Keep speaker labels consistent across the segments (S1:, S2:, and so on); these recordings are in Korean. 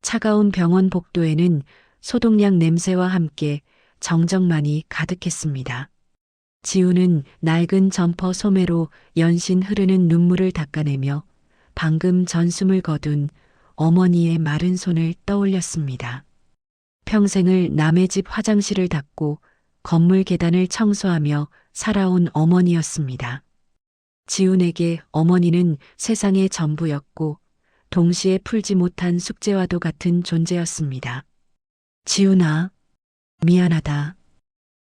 S1: 차가운 병원 복도에는 소독약 냄새와 함께 정적만이 가득했습니다. 지우는 낡은 점퍼 소매로 연신 흐르는 눈물을 닦아내며 방금 전숨을 거둔 어머니의 마른 손을 떠올렸습니다. 평생을 남의 집 화장실을 닦고 건물 계단을 청소하며 살아온 어머니였습니다. 지훈에게 어머니는 세상의 전부였고 동시에 풀지 못한 숙제와도 같은 존재였습니다. 지훈아, 미안하다.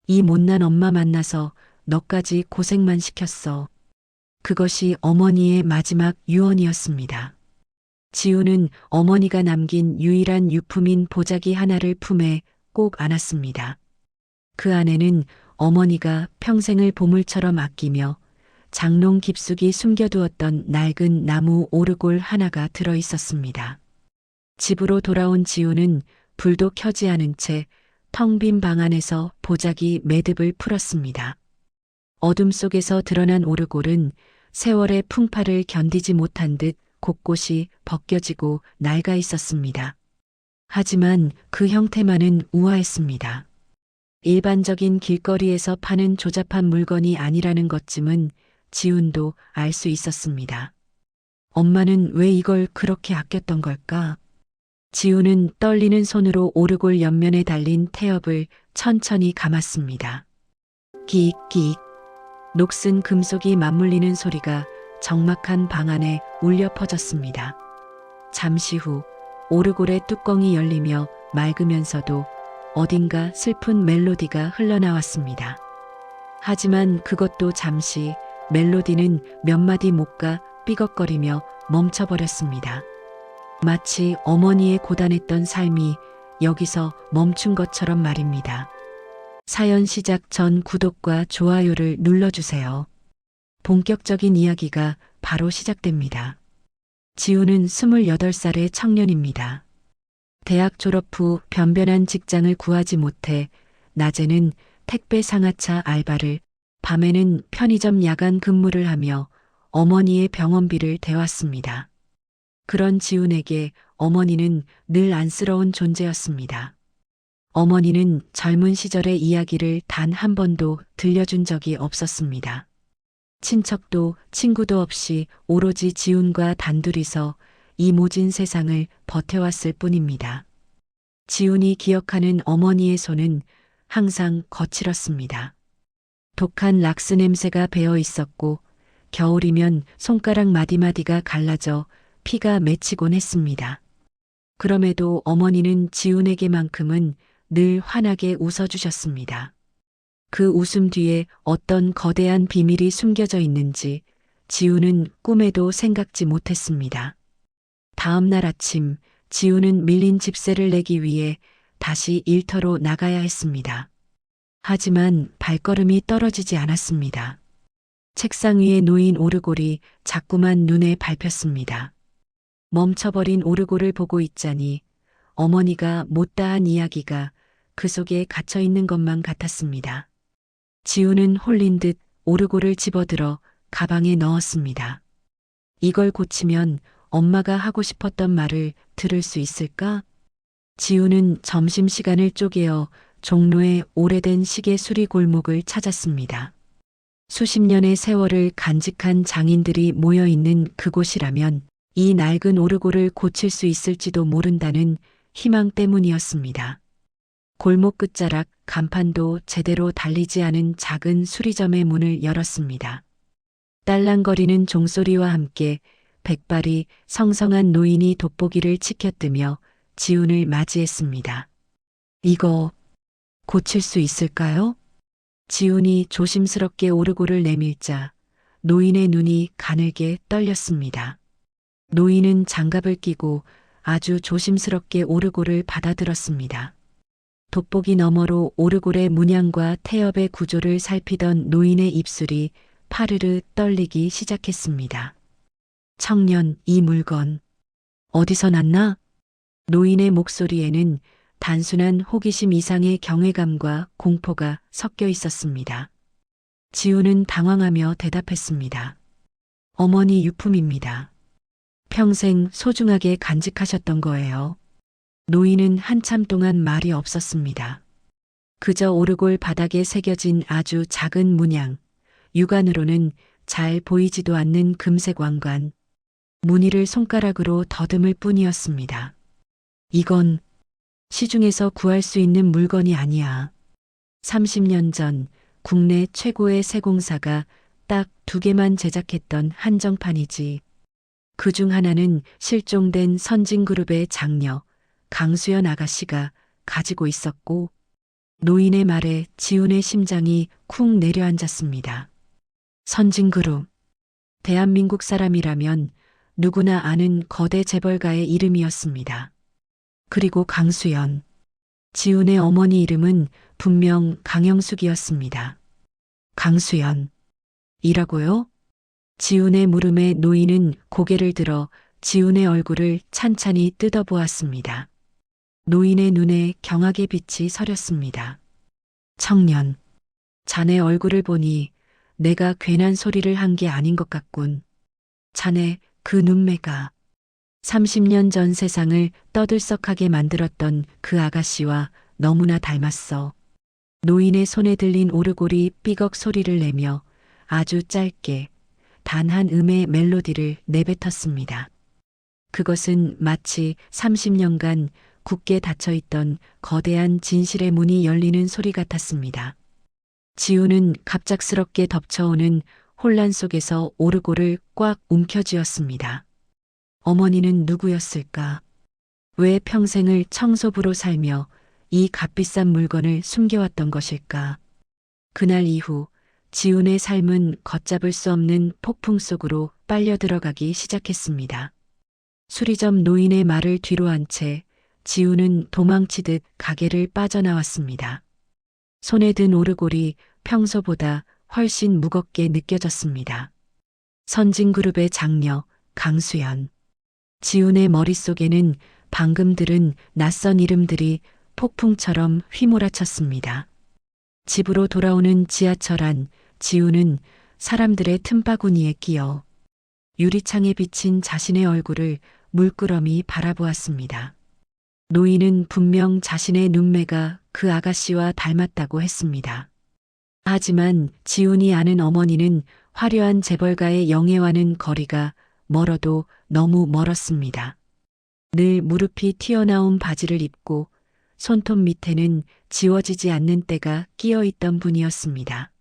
S1: 이 못난 엄마 만나서 너까지 고생만 시켰어. 그것이 어머니의 마지막 유언이었습니다. 지우는 어머니가 남긴 유일한 유품인 보자기 하나를 품에 꼭 안았습니다. 그 안에는 어머니가 평생을 보물처럼 아끼며 장롱 깊숙이 숨겨두었던 낡은 나무 오르골 하나가 들어 있었습니다. 집으로 돌아온 지우는 불도 켜지 않은 채 텅 빈 방 안에서 보자기 매듭을 풀었습니다. 어둠 속에서 드러난 오르골은 세월의 풍파를 견디지 못한 듯 곳곳이 벗겨지고 낡아 있었습니다. 하지만 그 형태만은 우아했습니다. 일반적인 길거리에서 파는 조잡한 물건이 아니라는 것쯤은 지훈도 알 수 있었습니다. 엄마는 왜 이걸 그렇게 아꼈던 걸까? 지훈은 떨리는 손으로 오르골 옆면에 달린 태엽을 천천히 감았습니다. 기익기익. 녹슨 금속이 맞물리는 소리가 적막한 방 안에 울려 퍼졌습니다. 잠시 후 오르골의 뚜껑이 열리며 맑으면서도 어딘가 슬픈 멜로디가 흘러나왔습니다. 하지만 그것도 잠시, 멜로디는 몇 마디 못 가 삐걱거리며 멈춰버렸습니다. 마치 어머니의 고단했던 삶이 여기서 멈춘 것처럼 말입니다. 사연 시작 전 구독과 좋아요를 눌러주세요. 본격적인 이야기가 바로 시작됩니다. 지우는 28살의 청년입니다. 대학 졸업 후 변변한 직장을 구하지 못해 낮에는 택배 상하차 알바를, 밤에는 편의점 야간 근무를 하며 어머니의 병원비를 대왔습니다. 그런 지훈에게 어머니는 늘 안쓰러운 존재였습니다. 어머니는 젊은 시절의 이야기를 단 한 번도 들려준 적이 없었습니다. 친척도 친구도 없이 오로지 지훈과 단둘이서 이 모진 세상을 버텨왔을 뿐입니다. 지훈이 기억하는 어머니의 손은 항상 거칠었습니다. 독한 락스 냄새가 배어 있었고 겨울이면 손가락 마디마디가 갈라져 피가 맺히곤 했습니다. 그럼에도 어머니는 지훈에게만큼은 늘 환하게 웃어주셨습니다. 그 웃음 뒤에 어떤 거대한 비밀이 숨겨져 있는지 지훈은 꿈에도 생각지 못했습니다. 다음 날 아침 지훈은 밀린 집세를 내기 위해 다시 일터로 나가야 했습니다. 하지만 발걸음이 떨어지지 않았습니다. 책상 위에 놓인 오르골이 자꾸만 눈에 밟혔습니다. 멈춰버린 오르골을 보고 있자니 어머니가 못다한 이야기가 그 속에 갇혀 있는 것만 같았습니다. 지우는 홀린 듯 오르골을 집어들어 가방에 넣었습니다. 이걸 고치면 엄마가 하고 싶었던 말을 들을 수 있을까? 지우는 점심시간을 쪼개어 종로의 오래된 시계 수리 골목을 찾았습니다. 수십 년의 세월을 간직한 장인들이 모여 있는 그곳이라면 이 낡은 오르골을 고칠 수 있을지도 모른다는 희망 때문이었습니다. 골목 끝자락 간판도 제대로 달리지 않은 작은 수리점의 문을 열었습니다. 딸랑거리는 종소리와 함께 백발이 성성한 노인이 돋보기를 치켜뜨며 지훈을 맞이했습니다. 이거 고칠 수 있을까요? 지훈이 조심스럽게 오르골을 내밀자 노인의 눈이 가늘게 떨렸습니다. 노인은 장갑을 끼고 아주 조심스럽게 오르골을 받아들었습니다. 돋보기 너머로 오르골의 문양과 태엽의 구조를 살피던 노인의 입술이 파르르 떨리기 시작했습니다. 청년, 이 물건 어디서 났나? 노인의 목소리에는 단순한 호기심 이상의 경외감과 공포가 섞여 있었습니다. 지우는 당황하며 대답했습니다. 어머니 유품입니다. 평생 소중하게 간직하셨던 거예요. 노인은 한참 동안 말이 없었습니다. 그저 오르골 바닥에 새겨진 아주 작은 문양, 육안으로는 잘 보이지도 않는 금색 왕관, 무늬를 손가락으로 더듬을 뿐이었습니다. 이건 시중에서 구할 수 있는 물건이 아니야. 30년 전 국내 최고의 세공사가 딱 2개만 제작했던 한정판이지. 그중 하나는 실종된 선진그룹의 장녀 강수연 아가씨가 가지고 있었고, 노인의 말에 지훈의 심장이 쿵 내려앉았습니다. 선진그룹. 대한민국 사람이라면 누구나 아는 거대 재벌가의 이름이었습니다. 그리고 강수연. 지훈의 어머니 이름은 분명 강영숙이었습니다. 강수연. 이라고요? 지훈의 물음에 노인은 고개를 들어 지훈의 얼굴을 찬찬히 뜯어보았습니다. 노인의 눈에 경악의 빛이 서렸습니다. 청년. 자네 얼굴을 보니 내가 괜한 소리를 한 게 아닌 것 같군. 자네 그 눈매가 30년 전 세상을 떠들썩하게 만들었던 그 아가씨와 너무나 닮았어. 노인의 손에 들린 오르골이 삐걱 소리를 내며 아주 짧게 단 한 음의 멜로디를 내뱉었습니다. 그것은 마치 30년간 굳게 닫혀있던 거대한 진실의 문이 열리는 소리 같았습니다. 지훈은 갑작스럽게 덮쳐오는 혼란 속에서 오르골을 꽉 움켜쥐었습니다. 어머니는 누구였을까? 왜 평생을 청소부로 살며 이 값비싼 물건을 숨겨왔던 것일까? 그날 이후 지훈의 삶은 걷잡을 수 없는 폭풍 속으로 빨려 들어가기 시작했습니다. 수리점 노인의 말을 뒤로한 채 지훈은 도망치듯 가게를 빠져나왔습니다. 손에 든 오르골이 평소보다 훨씬 무겁게 느껴졌습니다. 선진그룹의 장녀 강수연. 지훈의 머릿속에는 방금 들은 낯선 이름들이 폭풍처럼 휘몰아쳤습니다. 집으로 돌아오는 지하철 안 지훈은 사람들의 틈바구니에 끼어 유리창에 비친 자신의 얼굴을 물끄러미 바라보았습니다. 노인은 분명 자신의 눈매가 그 아가씨와 닮았다고 했습니다. 하지만 지훈이 아는 어머니는 화려한 재벌가의 영예와는 거리가 멀어도 너무 멀었습니다. 늘 무릎이 튀어나온 바지를 입고 손톱 밑에는 지워지지 않는 때가 끼어 있던 분이었습니다.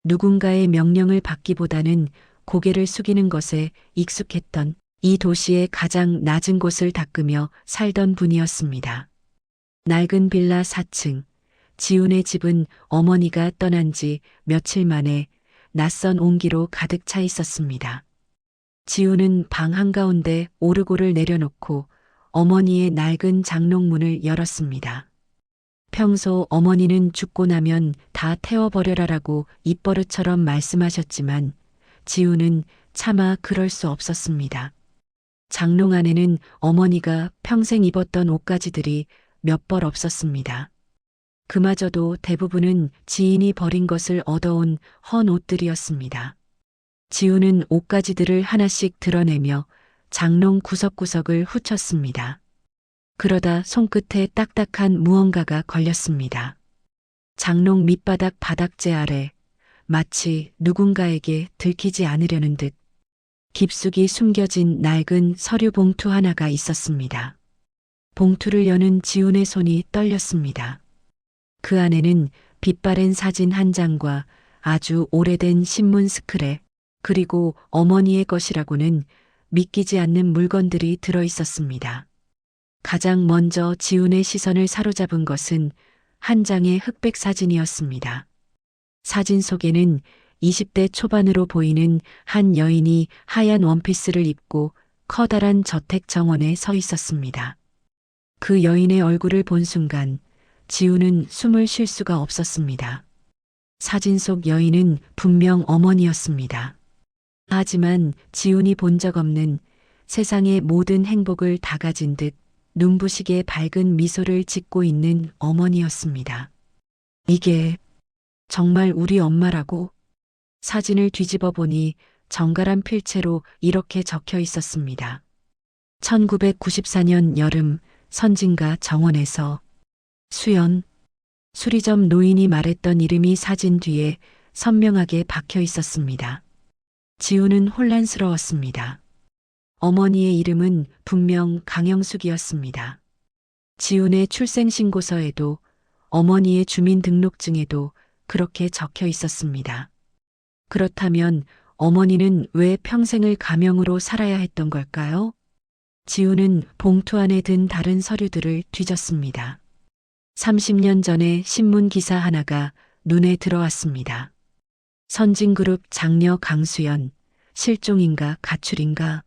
S1: 누군가의 명령을 받기보다는 고개를 숙이는 것에 익숙했던 이 도시의 가장 낮은 곳을 닦으며 살던 분이었습니다. 낡은 빌라 4층, 지훈의 집은 어머니가 떠난 지 며칠 만에 낯선 온기로 가득 차 있었습니다. 지훈은 방 한가운데 오르골을 내려놓고 어머니의 낡은 장롱문을 열었습니다. 평소 어머니는 죽고 나면 다 태워버려라라고 입버릇처럼 말씀하셨지만 지훈은 차마 그럴 수 없었습니다. 장롱 안에는 어머니가 평생 입었던 옷가지들이 몇 벌 없었습니다. 그마저도 대부분은 지인이 버린 것을 얻어온 헌 옷들이었습니다. 지훈은 옷가지들을 하나씩 드러내며 장롱 구석구석을 훑었습니다. 그러다 손끝에 딱딱한 무언가가 걸렸습니다. 장롱 밑바닥 바닥재 아래 마치 누군가에게 들키지 않으려는 듯 깊숙이 숨겨진 낡은 서류 봉투 하나가 있었습니다. 봉투를 여는 지훈의 손이 떨렸습니다. 그 안에는 빛바랜 사진 한 장과 아주 오래된 신문 스크랩, 그리고 어머니의 것이라고는 믿기지 않는 물건들이 들어 있었습니다. 가장 먼저 지훈의 시선을 사로잡은 것은 한 장의 흑백 사진이었습니다. 사진 속에는 20대 초반으로 보이는 한 여인이 하얀 원피스를 입고 커다란 저택 정원에 서 있었습니다. 그 여인의 얼굴을 본 순간 지훈은 숨을 쉴 수가 없었습니다. 사진 속 여인은 분명 어머니였습니다. 하지만 지훈이 본 적 없는 세상의 모든 행복을 다 가진 듯 눈부시게 밝은 미소를 짓고 있는 어머니였습니다. 이게 정말 우리 엄마라고? 사진을 뒤집어 보니 정갈한 필체로 이렇게 적혀 있었습니다. 1994년 여름 선진가 정원에서 수연, 수리점 노인이 말했던 이름이 사진 뒤에 선명하게 박혀 있었습니다. 지우는 혼란스러웠습니다. 어머니의 이름은 분명 강영숙이었습니다. 지훈의 출생신고서에도 어머니의 주민등록증에도 그렇게 적혀 있었습니다. 그렇다면 어머니는 왜 평생을 가명으로 살아야 했던 걸까요? 지훈은 봉투 안에 든 다른 서류들을 뒤졌습니다. 30년 전에 신문 기사 하나가 눈에 들어왔습니다. 선진그룹 장녀 강수연, 실종인가 가출인가,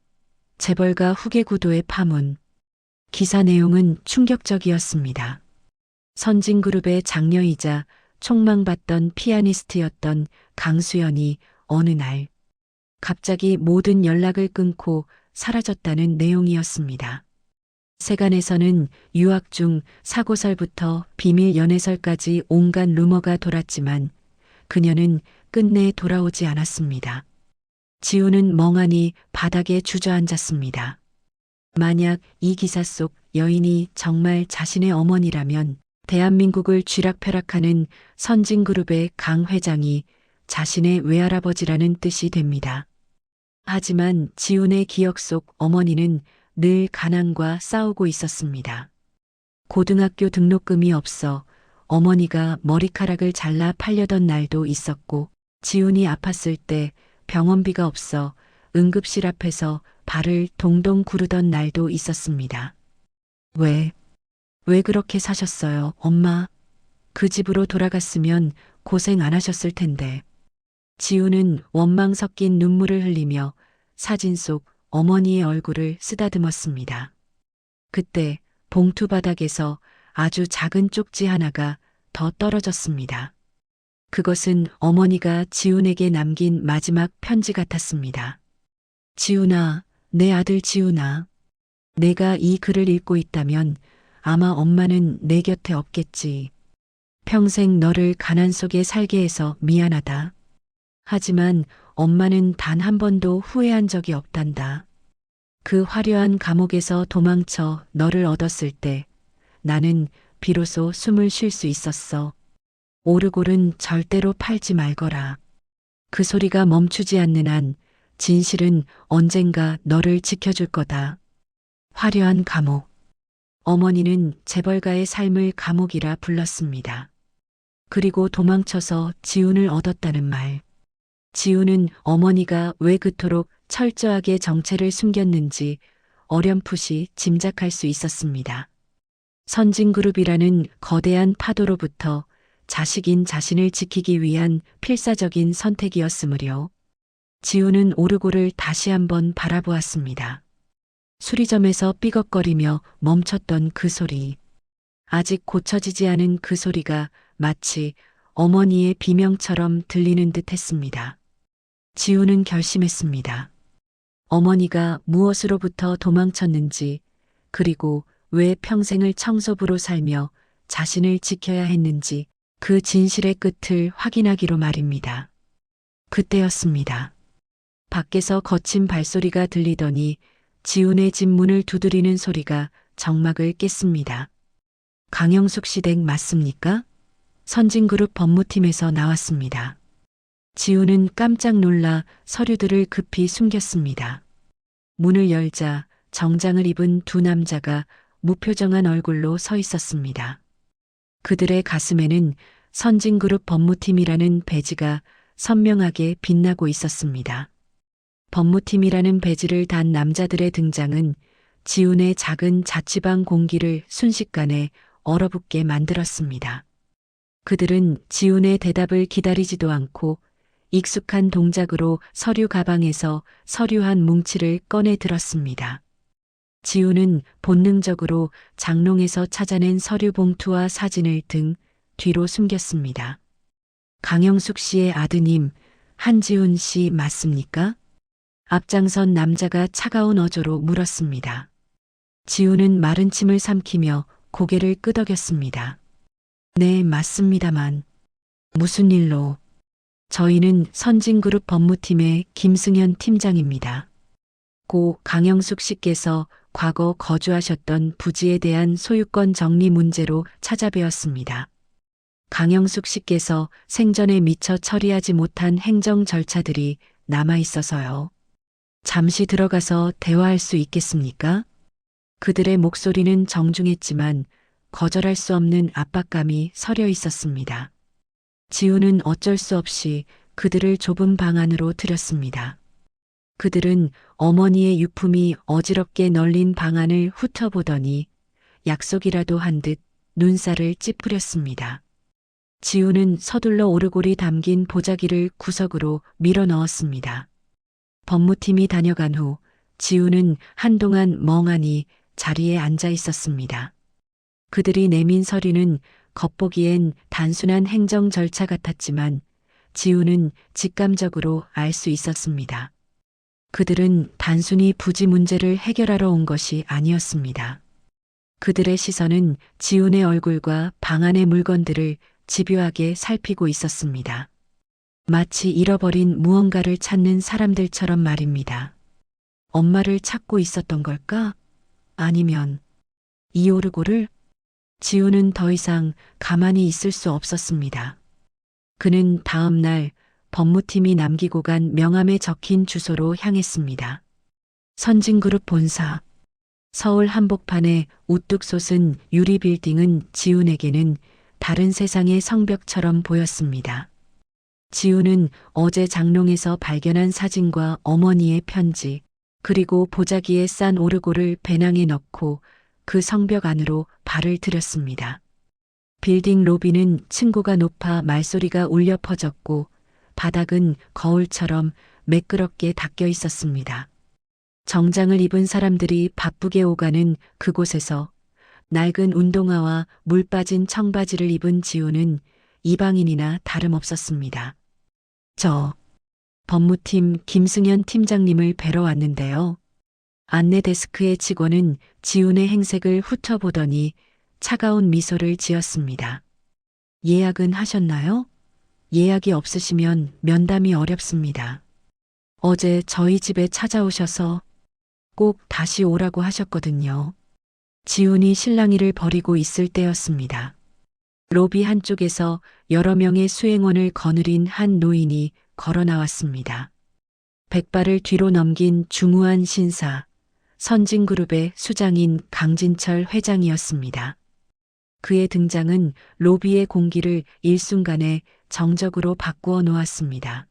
S1: 재벌가 후계 구도의 파문. 기사 내용은 충격적이었습니다. 선진그룹의 장녀이자 촉망받던 피아니스트였던 강수연이 어느 날 갑자기 모든 연락을 끊고 사라졌다는 내용이었습니다. 세간에서는 유학 중 사고설부터 비밀 연애설까지 온갖 루머가 돌았지만 그녀는 끝내 돌아오지 않았습니다. 지우는 멍하니 바닥에 주저앉았습니다. 만약 이 기사 속 여인이 정말 자신의 어머니라면 대한민국을 쥐락펴락하는 선진그룹의 강 회장이 자신의 외할아버지라는 뜻이 됩니다. 하지만 지훈의 기억 속 어머니는 늘 가난과 싸우고 있었습니다. 고등학교 등록금이 없어 어머니가 머리카락을 잘라 팔려던 날도 있었고, 지훈이 아팠을 때 병원비가 없어 응급실 앞에서 발을 동동 구르던 날도 있었습니다. 왜 그렇게 사셨어요, 엄마? 그 집으로 돌아갔으면 고생 안 하셨을 텐데. 지우는 원망 섞인 눈물을 흘리며 사진 속 어머니의 얼굴을 쓰다듬었습니다. 그때 봉투 바닥에서 아주 작은 쪽지 하나가 더 떨어졌습니다. 그것은 어머니가 지훈에게 남긴 마지막 편지 같았습니다. 지훈아, 내 아들 지훈아. 내가 이 글을 읽고 있다면 아마 엄마는 내 곁에 없겠지. 평생 너를 가난 속에 살게 해서 미안하다. 하지만 엄마는 단 한 번도 후회한 적이 없단다. 그 화려한 감옥에서 도망쳐 너를 얻었을 때 나는 비로소 숨을 쉴 수 있었어. 오르골은 절대로 팔지 말거라. 그 소리가 멈추지 않는 한 진실은 언젠가 너를 지켜줄 거다. 화려한 감옥. 어머니는 재벌가의 삶을 감옥이라 불렀습니다. 그리고 도망쳐서 지훈을 얻었다는 말. 지훈은 어머니가 왜 그토록 철저하게 정체를 숨겼는지 어렴풋이 짐작할 수 있었습니다. 선진그룹이라는 거대한 파도로부터 자식인 자신을 지키기 위한 필사적인 선택이었으므려 지훈은 오르골을 다시 한번 바라보았습니다. 수리점에서 삐걱거리며 멈췄던 그 소리. 아직 고쳐지지 않은 그 소리가 마치 어머니의 비명처럼 들리는 듯 했습니다. 지훈은 결심했습니다. 어머니가 무엇으로부터 도망쳤는지, 그리고 왜 평생을 청소부로 살며 자신을 지켜야 했는지 그 진실의 끝을 확인하기로 말입니다. 그때였습니다. 밖에서 거친 발소리가 들리더니 지훈의 집 문을 두드리는 소리가 정막을 깼습니다. 강영숙 씨 댁 맞습니까? 선진그룹 법무팀에서 나왔습니다. 지훈은 깜짝 놀라 서류들을 급히 숨겼습니다. 문을 열자 정장을 입은 두 남자가 무표정한 얼굴로 서 있었습니다. 그들의 가슴에는 선진그룹 법무팀이라는 배지가 선명하게 빛나고 있었습니다. 법무팀이라는 배지를 단 남자들의 등장은 지훈의 작은 자취방 공기를 순식간에 얼어붙게 만들었습니다. 그들은 지훈의 대답을 기다리지도 않고 익숙한 동작으로 서류 가방에서 서류 한 뭉치를 꺼내 들었습니다. 지훈은 본능적으로 장롱에서 찾아낸 서류 봉투와 사진을 등 뒤로 숨겼습니다. 강영숙 씨의 아드님 한지훈 씨 맞습니까? 앞장선 남자가 차가운 어조로 물었습니다. 지훈은 마른 침을 삼키며 고개를 끄덕였습니다. 네, 맞습니다만. 무슨 일로? 저희는 선진그룹 법무팀의 김승현 팀장입니다. 고 강영숙 씨께서 과거 거주하셨던 부지에 대한 소유권 정리 문제로 찾아뵈었습니다. 강영숙 씨께서 생전에 미처 처리하지 못한 행정 절차들이 남아 있어서요. 잠시 들어가서 대화할 수 있겠습니까? 그들의 목소리는 정중했지만 거절할 수 없는 압박감이 서려 있었습니다. 지우는 어쩔 수 없이 그들을 좁은 방 안으로 들였습니다. 그들은 어머니의 유품이 어지럽게 널린 방 안을 훑어보더니 약속이라도 한 듯 눈살을 찌푸렸습니다. 지우는 서둘러 오르골이 담긴 보자기를 구석으로 밀어 넣었습니다. 법무팀이 다녀간 후 지우는 한동안 멍하니 자리에 앉아 있었습니다. 그들이 내민 서류는 겉보기엔 단순한 행정 절차 같았지만 지우는 직감적으로 알 수 있었습니다. 그들은 단순히 부지 문제를 해결하러 온 것이 아니었습니다. 그들의 시선은 지훈의 얼굴과 방 안의 물건들을 집요하게 살피고 있었습니다. 마치 잃어버린 무언가를 찾는 사람들처럼 말입니다. 엄마를 찾고 있었던 걸까? 아니면 이 오르골을? 지훈은 더 이상 가만히 있을 수 없었습니다. 그는 다음 날 법무팀이 남기고 간 명함에 적힌 주소로 향했습니다. 선진그룹 본사. 서울 한복판에 우뚝 솟은 유리 빌딩은 지훈에게는 다른 세상의 성벽처럼 보였습니다. 지훈은 어제 장롱에서 발견한 사진과 어머니의 편지, 그리고 보자기에 싼 오르골을 배낭에 넣고 그 성벽 안으로 발을 들였습니다. 빌딩 로비는 층고가 높아 말소리가 울려 퍼졌고 바닥은 거울처럼 매끄럽게 닦여 있었습니다. 정장을 입은 사람들이 바쁘게 오가는 그곳에서 낡은 운동화와 물 빠진 청바지를 입은 지우는 이방인이나 다름없었습니다. 저 법무팀 김승현 팀장님을 뵈러 왔는데요. 안내 데스크의 직원은 지훈의 행색을 훑어보더니 차가운 미소를 지었습니다. 예약은 하셨나요? 예약이 없으시면 면담이 어렵습니다. 어제 저희 집에 찾아오셔서 꼭 다시 오라고 하셨거든요. 지훈이 실랑이를 벌이고 있을 때였습니다. 로비 한쪽에서 여러 명의 수행원을 거느린 한 노인이 걸어 나왔습니다. 백발을 뒤로 넘긴 중후한 신사, 선진그룹의 수장인 강진철 회장이었습니다. 그의 등장은 로비의 공기를 일순간에 정적으로 바꾸어 놓았습니다.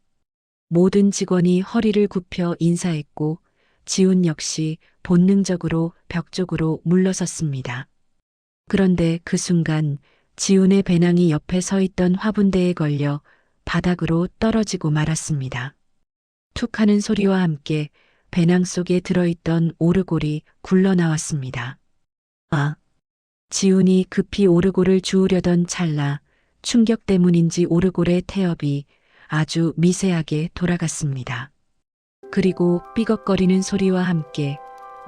S1: 모든 직원이 허리를 굽혀 인사했고 지훈 역시 본능적으로 벽 쪽으로 물러섰습니다. 그런데 그 순간 지훈의 배낭이 옆에 서 있던 화분대에 걸려 바닥으로 떨어지고 말았습니다. 툭 하는 소리와 함께 배낭 속에 들어있던 오르골이 굴러나왔습니다. 아! 지훈이 급히 오르골을 주우려던 찰나 충격 때문인지 오르골의 태엽이 아주 미세하게 돌아갔습니다. 그리고 삐걱거리는 소리와 함께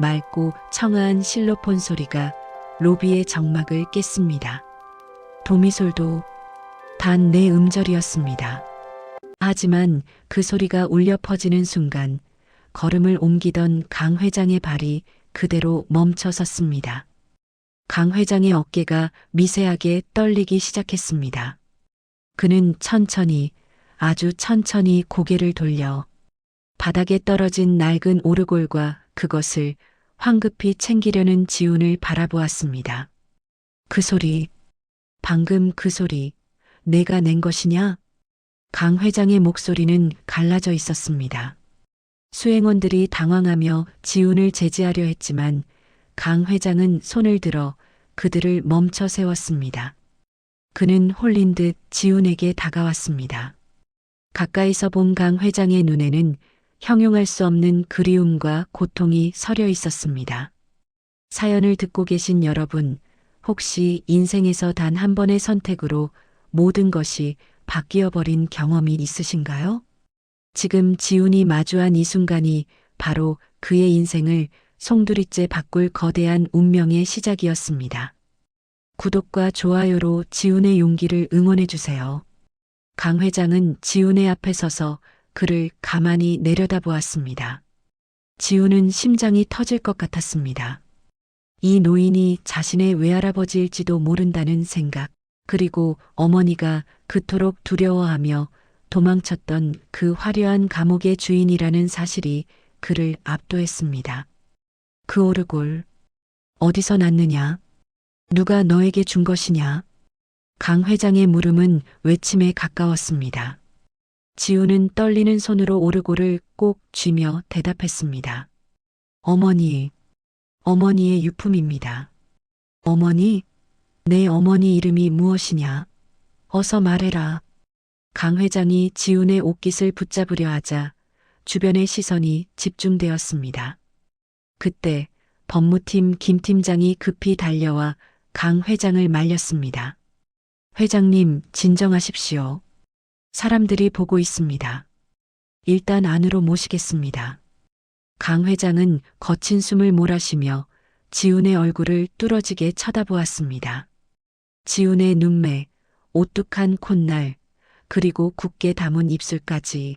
S1: 맑고 청아한 실로폰 소리가 로비의 정막을 깼습니다. 도미솔도 단 네 음절이었습니다. 하지만 그 소리가 울려 퍼지는 순간 걸음을 옮기던 강 회장의 발이 그대로 멈춰 섰습니다. 강 회장의 어깨가 미세하게 떨리기 시작했습니다. 그는 천천히, 아주 천천히 고개를 돌려 바닥에 떨어진 낡은 오르골과 그것을 황급히 챙기려는 지훈을 바라보았습니다. 그 소리, 방금 그 소리, 내가 낸 것이냐? 강 회장의 목소리는 갈라져 있었습니다. 수행원들이 당황하며 지훈을 제지하려 했지만 강 회장은 손을 들어 그들을 멈춰 세웠습니다. 그는 홀린 듯 지훈에게 다가왔습니다. 가까이서 본 강 회장의 눈에는 형용할 수 없는 그리움과 고통이 서려 있었습니다. 사연을 듣고 계신 여러분, 혹시 인생에서 단 한 번의 선택으로 모든 것이 바뀌어버린 경험이 있으신가요? 지금 지훈이 마주한 이 순간이 바로 그의 인생을 송두리째 바꿀 거대한 운명의 시작이었습니다. 구독과 좋아요로 지훈의 용기를 응원해주세요. 강 회장은 지훈의 앞에 서서 그를 가만히 내려다보았습니다. 지훈은 심장이 터질 것 같았습니다. 이 노인이 자신의 외할아버지일지도 모른다는 생각, 그리고 어머니가 그토록 두려워하며 도망쳤던 그 화려한 감옥의 주인이라는 사실이 그를 압도했습니다. 그 오르골, 어디서 났느냐? 누가 너에게 준 것이냐? 강 회장의 물음은 외침에 가까웠습니다. 지우는 떨리는 손으로 오르골을 꼭 쥐며 대답했습니다. 어머니, 어머니의 유품입니다. 어머니? 내 어머니 이름이 무엇이냐? 어서 말해라. 강 회장이 지훈의 옷깃을 붙잡으려 하자 주변의 시선이 집중되었습니다. 그때 법무팀 김 팀장이 급히 달려와 강 회장을 말렸습니다. 회장님, 진정하십시오. 사람들이 보고 있습니다. 일단 안으로 모시겠습니다. 강 회장은 거친 숨을 몰아쉬며 지훈의 얼굴을 뚫어지게 쳐다보았습니다. 지훈의 눈매, 오뚝한 콧날, 그리고 굳게 담은 입술까지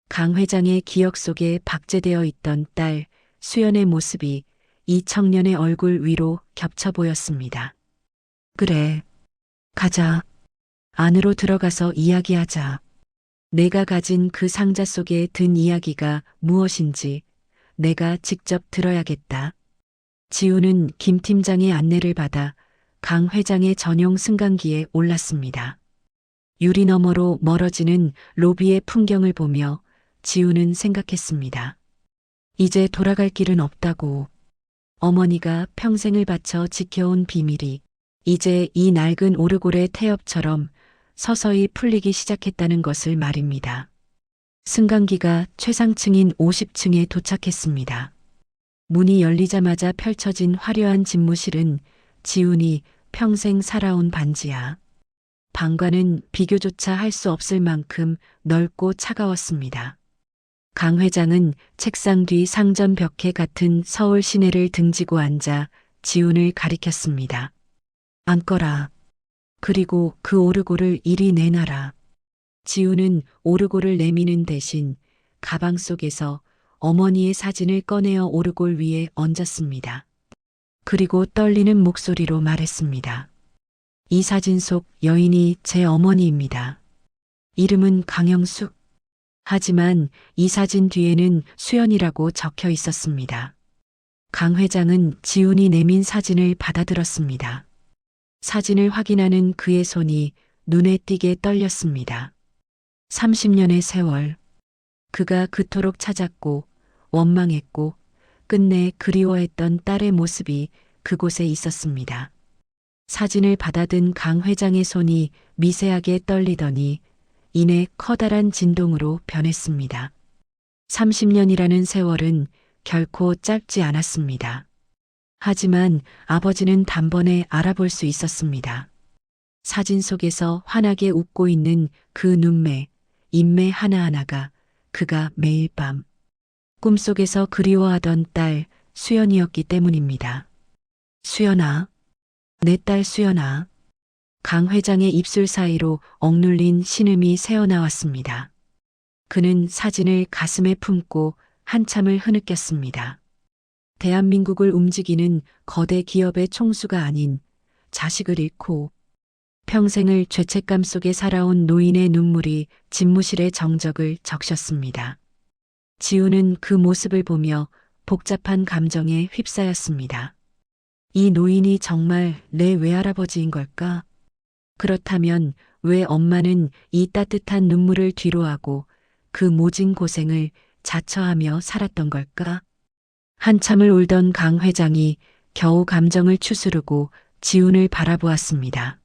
S1: 강 회장의 기억 속에 박제되어 있던 딸 수연의 모습이 이 청년의 얼굴 위로 겹쳐 보였습니다. 그래, 가자. 안으로 들어가서 이야기하자. 내가 가진 그 상자 속에 든 이야기가 무엇인지 내가 직접 들어야겠다. 지우는 김 팀장의 안내를 받아 강 회장의 전용 승강기에 올랐습니다. 유리 너머로 멀어지는 로비의 풍경을 보며 지우는 생각했습니다. 이제 돌아갈 길은 없다고. 어머니가 평생을 바쳐 지켜온 비밀이 이제 이 낡은 오르골의 태엽처럼 서서히 풀리기 시작했다는 것을 말입니다. 승강기가 최상층인 50층에 도착했습니다. 문이 열리자마자 펼쳐진 화려한 집무실은 지훈이 평생 살아온 반지하. 방과는 비교조차 할 수 없을 만큼 넓고 차가웠습니다. 강 회장은 책상 뒤 상점 벽에 같은 서울 시내를 등지고 앉아 지훈을 가리켰습니다. 앉거라. 그리고 그 오르골을 이리 내놔라. 지훈은 오르골을 내미는 대신 가방 속에서 어머니의 사진을 꺼내어 오르골 위에 얹었습니다. 그리고 떨리는 목소리로 말했습니다. 이 사진 속 여인이 제 어머니입니다. 이름은 강영숙. 하지만 이 사진 뒤에는 수연이라고 적혀 있었습니다. 강 회장은 지훈이 내민 사진을 받아들었습니다. 사진을 확인하는 그의 손이 눈에 띄게 떨렸습니다. 30년의 세월. 그가 그토록 찾았고 원망했고 끝내 그리워했던 딸의 모습이 그곳에 있었습니다. 사진을 받아든 강 회장의 손이 미세하게 떨리더니 이내 커다란 진동으로 변했습니다. 30년이라는 세월은 결코 짧지 않았습니다. 하지만 아버지는 단번에 알아볼 수 있었습니다. 사진 속에서 환하게 웃고 있는 그 눈매, 인매 하나하나가 그가 매일 밤 꿈속에서 그리워하던 딸 수연이었기 때문입니다. 수연아, 내 딸 수연아. 강 회장의 입술 사이로 억눌린 신음이 새어나왔습니다. 그는 사진을 가슴에 품고 한참을 흐느꼈습니다. 대한민국을 움직이는 거대 기업의 총수가 아닌 자식을 잃고 평생을 죄책감 속에 살아온 노인의 눈물이 집무실의 정적을 적셨습니다. 지우는 그 모습을 보며 복잡한 감정에 휩싸였습니다. 이 노인이 정말 내 외할아버지인 걸까? 그렇다면 왜 엄마는 이 따뜻한 눈물을 뒤로하고 그 모진 고생을 자처하며 살았던 걸까? 한참을 울던 강 회장이 겨우 감정을 추스르고 지훈을 바라보았습니다.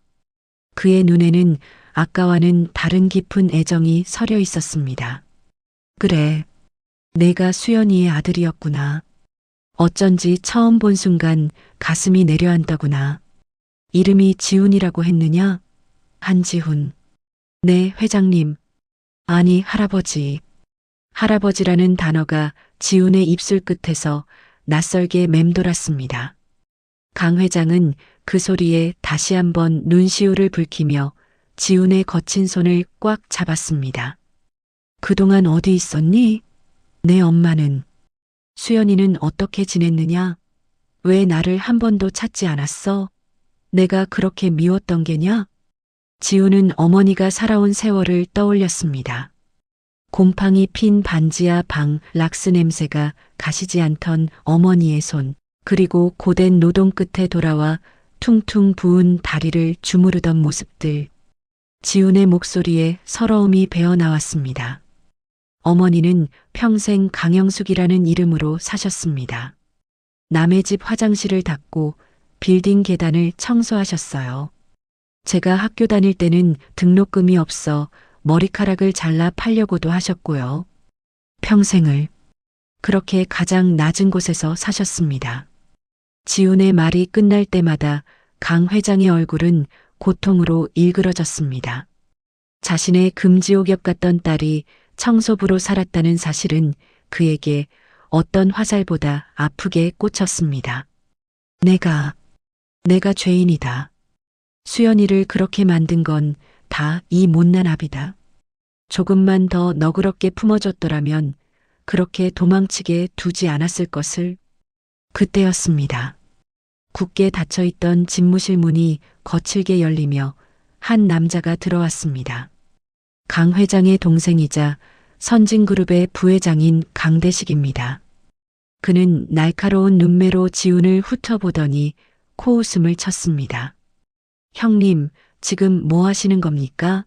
S1: 그의 눈에는 아까와는 다른 깊은 애정이 서려 있었습니다. 그래, 내가 수연이의 아들이었구나. 어쩐지 처음 본 순간 가슴이 내려앉더구나. 이름이 지훈이라고 했느냐? 한지훈. 네, 회장님. 아니, 할아버지. 할아버지라는 단어가 지훈의 입술 끝에서 낯설게 맴돌았습니다. 강 회장은 그 소리에 다시 한번 눈시울을 붉히며 지훈의 거친 손을 꽉 잡았습니다. 그동안 어디 있었니? 내 엄마는. 수연이는 어떻게 지냈느냐? 왜 나를 한 번도 찾지 않았어? 내가 그렇게 미웠던 게냐? 지우는 어머니가 살아온 세월을 떠올렸습니다. 곰팡이 핀 반지하 방, 락스 냄새가 가시지 않던 어머니의 손, 그리고 고된 노동 끝에 돌아와 퉁퉁 부은 다리를 주무르던 모습들. 지훈의 목소리에 서러움이 배어 나왔습니다. 어머니는 평생 강영숙이라는 이름으로 사셨습니다. 남의 집 화장실을 닦고 빌딩 계단을 청소하셨어요. 제가 학교 다닐 때는 등록금이 없어 머리카락을 잘라 팔려고도 하셨고요. 평생을 그렇게 가장 낮은 곳에서 사셨습니다. 지훈의 말이 끝날 때마다 강 회장의 얼굴은 고통으로 일그러졌습니다. 자신의 금지옥엽 같던 딸이 청소부로 살았다는 사실은 그에게 어떤 화살보다 아프게 꽂혔습니다. 내가 죄인이다. 수연이를 그렇게 만든 건 다 이 못난 아비다. 조금만 더 너그럽게 품어줬더라면 그렇게 도망치게 두지 않았을 것을. 그때였습니다. 굳게 닫혀있던 집무실 문이 거칠게 열리며 한 남자가 들어왔습니다. 강 회장의 동생이자 선진그룹의 부회장인 강대식입니다. 그는 날카로운 눈매로 지훈을 훑어보더니 코웃음을 쳤습니다. 형님, 지금 뭐 하시는 겁니까?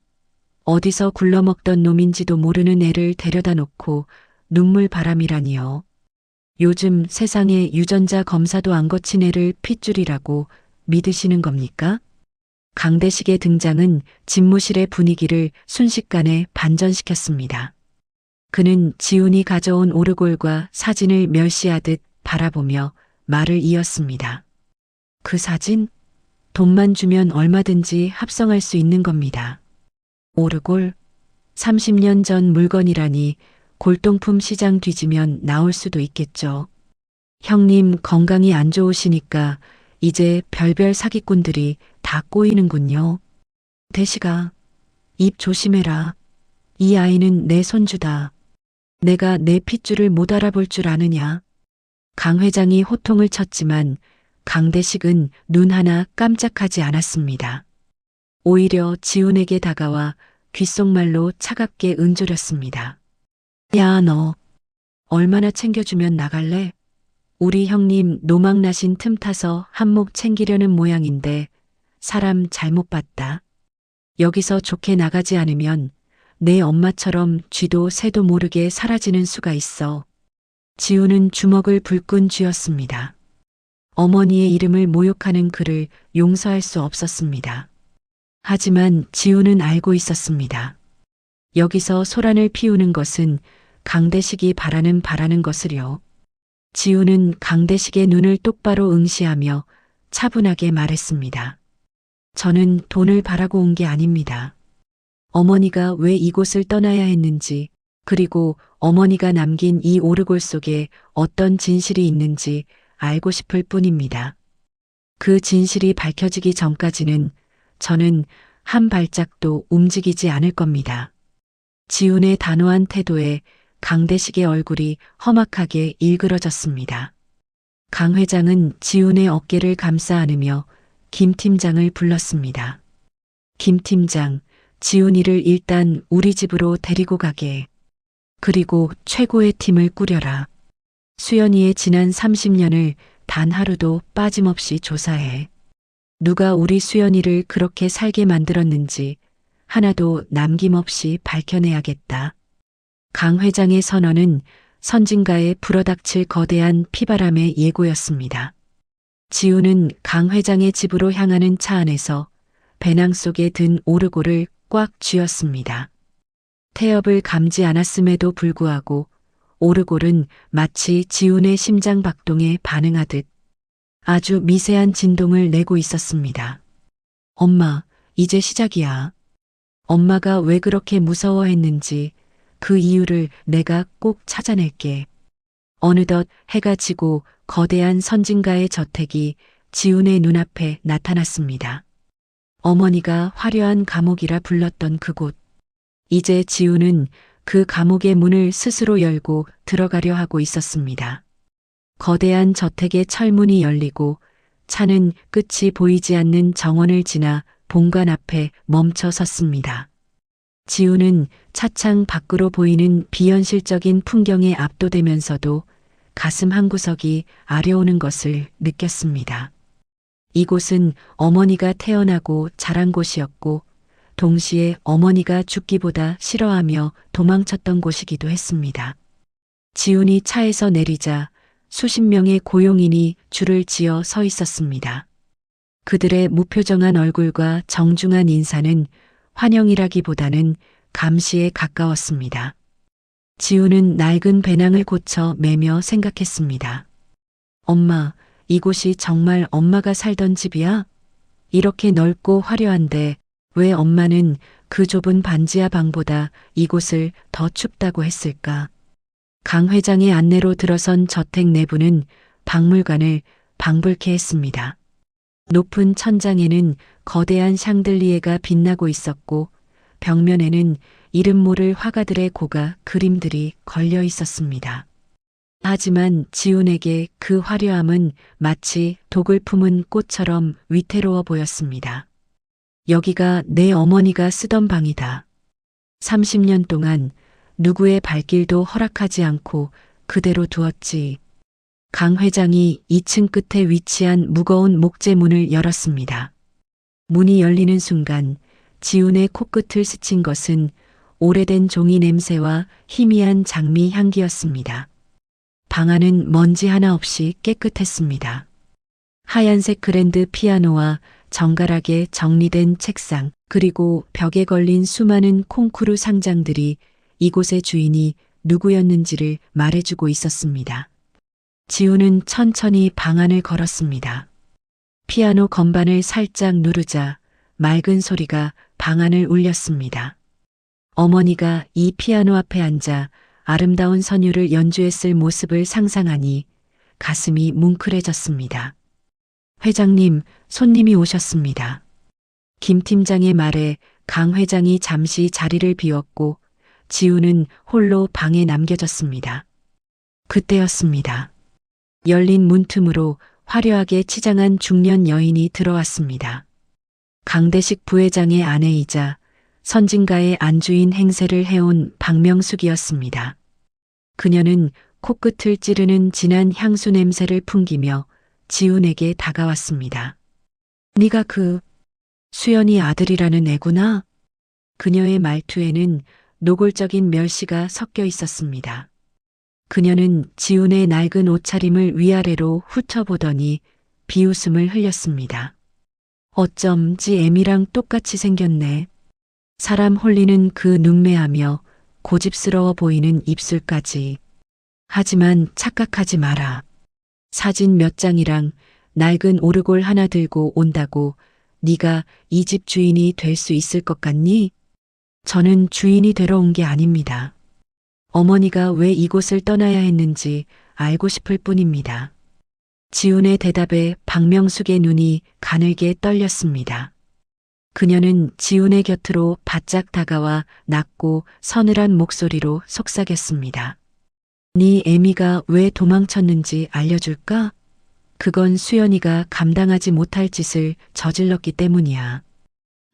S1: 어디서 굴러먹던 놈인지도 모르는 애를 데려다 놓고 눈물바람이라니요. 요즘 세상에 유전자 검사도 안 거친 애를 핏줄이라고 믿으시는 겁니까? 강대식의 등장은 집무실의 분위기를 순식간에 반전시켰습니다. 그는 지훈이 가져온 오르골과 사진을 멸시하듯 바라보며 말을 이었습니다. 그 사진? 돈만 주면 얼마든지 합성할 수 있는 겁니다. 오르골? 30년 전 물건이라니 골동품 시장 뒤지면 나올 수도 있겠죠. 형님 건강이 안 좋으시니까 이제 별별 사기꾼들이 다 꼬이는군요. 대식아, 입 조심해라. 이 아이는 내 손주다. 내가 내 핏줄을 못 알아볼 줄 아느냐. 강 회장이 호통을 쳤지만 강대식은 눈 하나 깜짝하지 않았습니다. 오히려 지훈에게 다가와 귓속말로 차갑게 은조렸습니다. 야, 너 얼마나 챙겨주면 나갈래? 우리 형님 노망 나신 틈 타서 한몫 챙기려는 모양인데 사람 잘못 봤다. 여기서 좋게 나가지 않으면 내 엄마처럼 쥐도 새도 모르게 사라지는 수가 있어. 지훈은 주먹을 불끈 쥐었습니다. 어머니의 이름을 모욕하는 그를 용서할 수 없었습니다. 하지만 지훈은 알고 있었습니다. 여기서 소란을 피우는 것은 강대식이 바라는 것을요. 지훈은 강대식의 눈을 똑바로 응시하며 차분하게 말했습니다. 저는 돈을 바라고 온 게 아닙니다. 어머니가 왜 이곳을 떠나야 했는지, 그리고 어머니가 남긴 이 오르골 속에 어떤 진실이 있는지 알고 싶을 뿐입니다. 그 진실이 밝혀지기 전까지는 저는 한 발짝도 움직이지 않을 겁니다. 지훈의 단호한 태도에 강대식의 얼굴이 험악하게 일그러졌습니다. 강 회장은 지훈의 어깨를 감싸 안으며 김 팀장을 불렀습니다. 김 팀장, 지훈이를 일단 우리 집으로 데리고 가게. 그리고 최고의 팀을 꾸려라. 수연이의 지난 30년을 단 하루도 빠짐없이 조사해. 누가 우리 수연이를 그렇게 살게 만들었는지 하나도 남김없이 밝혀내야겠다. 강 회장의 선언은 선진가에 불어닥칠 거대한 피바람의 예고였습니다. 지훈은 강 회장의 집으로 향하는 차 안에서 배낭 속에 든 오르골을 꽉 쥐었습니다. 태엽을 감지 않았음에도 불구하고 오르골은 마치 지훈의 심장 박동에 반응하듯 아주 미세한 진동을 내고 있었습니다. 엄마, 이제 시작이야. 엄마가 왜 그렇게 무서워했는지 그 이유를 내가 꼭 찾아낼게. 어느덧 해가 지고 거대한 선진가의 저택이 지훈의 눈앞에 나타났습니다. 어머니가 화려한 감옥이라 불렀던 그곳. 이제 지훈은 그 감옥의 문을 스스로 열고 들어가려 하고 있었습니다. 거대한 저택의 철문이 열리고 차는 끝이 보이지 않는 정원을 지나 본관 앞에 멈춰 섰습니다. 지우는 차창 밖으로 보이는 비현실적인 풍경에 압도되면서도 가슴 한구석이 아려오는 것을 느꼈습니다. 이곳은 어머니가 태어나고 자란 곳이었고 동시에 어머니가 죽기보다 싫어하며 도망쳤던 곳이기도 했습니다. 지훈이 차에서 내리자 수십 명의 고용인이 줄을 지어 서 있었습니다. 그들의 무표정한 얼굴과 정중한 인사는 환영이라기보다는 감시에 가까웠습니다. 지훈은 낡은 배낭을 고쳐 매며 생각했습니다. 엄마, 이곳이 정말 엄마가 살던 집이야? 이렇게 넓고 화려한데 왜 엄마는 그 좁은 반지하 방보다 이곳을 더 춥다고 했을까? 강 회장의 안내로 들어선 저택 내부는 박물관을 방불케 했습니다. 높은 천장에는 거대한 샹들리에가 빛나고 있었고 벽면에는 이름 모를 화가들의 고가 그림들이 걸려 있었습니다. 하지만 지훈에게 그 화려함은 마치 독을 품은 꽃처럼 위태로워 보였습니다. 여기가 내 어머니가 쓰던 방이다. 30년 동안 누구의 발길도 허락하지 않고 그대로 두었지. 강 회장이 2층 끝에 위치한 무거운 목재문을 열었습니다. 문이 열리는 순간 지훈의 코끝을 스친 것은 오래된 종이 냄새와 희미한 장미 향기였습니다. 방 안은 먼지 하나 없이 깨끗했습니다. 하얀색 그랜드 피아노와 정갈하게 정리된 책상, 그리고 벽에 걸린 수많은 콩쿠르 상장들이 이곳의 주인이 누구였는지를 말해주고 있었습니다. 지훈은 천천히 방 안을 걸었습니다. 피아노 건반을 살짝 누르자 맑은 소리가 방 안을 울렸습니다. 어머니가 이 피아노 앞에 앉아 아름다운 선율을 연주했을 모습을 상상하니 가슴이 뭉클해졌습니다. 회장님, 손님이 오셨습니다. 김 팀장의 말에 강 회장이 잠시 자리를 비웠고 지훈은 홀로 방에 남겨졌습니다. 그때였습니다. 열린 문틈으로 화려하게 치장한 중년 여인이 들어왔습니다. 강대식 부회장의 아내이자 선진가의 안주인 행세를 해온 박명숙이었습니다. 그녀는 코끝을 찌르는 진한 향수 냄새를 풍기며 지훈에게 다가왔습니다. 네가 그 수연이 아들이라는 애구나? 그녀의 말투에는 노골적인 멸시가 섞여 있었습니다. 그녀는 지훈의 낡은 옷차림을 위아래로 훑어보더니 비웃음을 흘렸습니다. 어쩜지 애미랑 똑같이 생겼네. 사람 홀리는 그 눈매하며 고집스러워 보이는 입술까지. 하지만 착각하지 마라. 사진 몇 장이랑 낡은 오르골 하나 들고 온다고 네가 이 집 주인이 될 수 있을 것 같니? 저는 주인이 되러 온 게 아닙니다. 어머니가 왜 이곳을 떠나야 했는지 알고 싶을 뿐입니다. 지훈의 대답에 박명숙의 눈이 가늘게 떨렸습니다. 그녀는 지훈의 곁으로 바짝 다가와 낮고 서늘한 목소리로 속삭였습니다. 네 애미가 왜 도망쳤는지 알려줄까? 그건 수연이가 감당하지 못할 짓을 저질렀기 때문이야.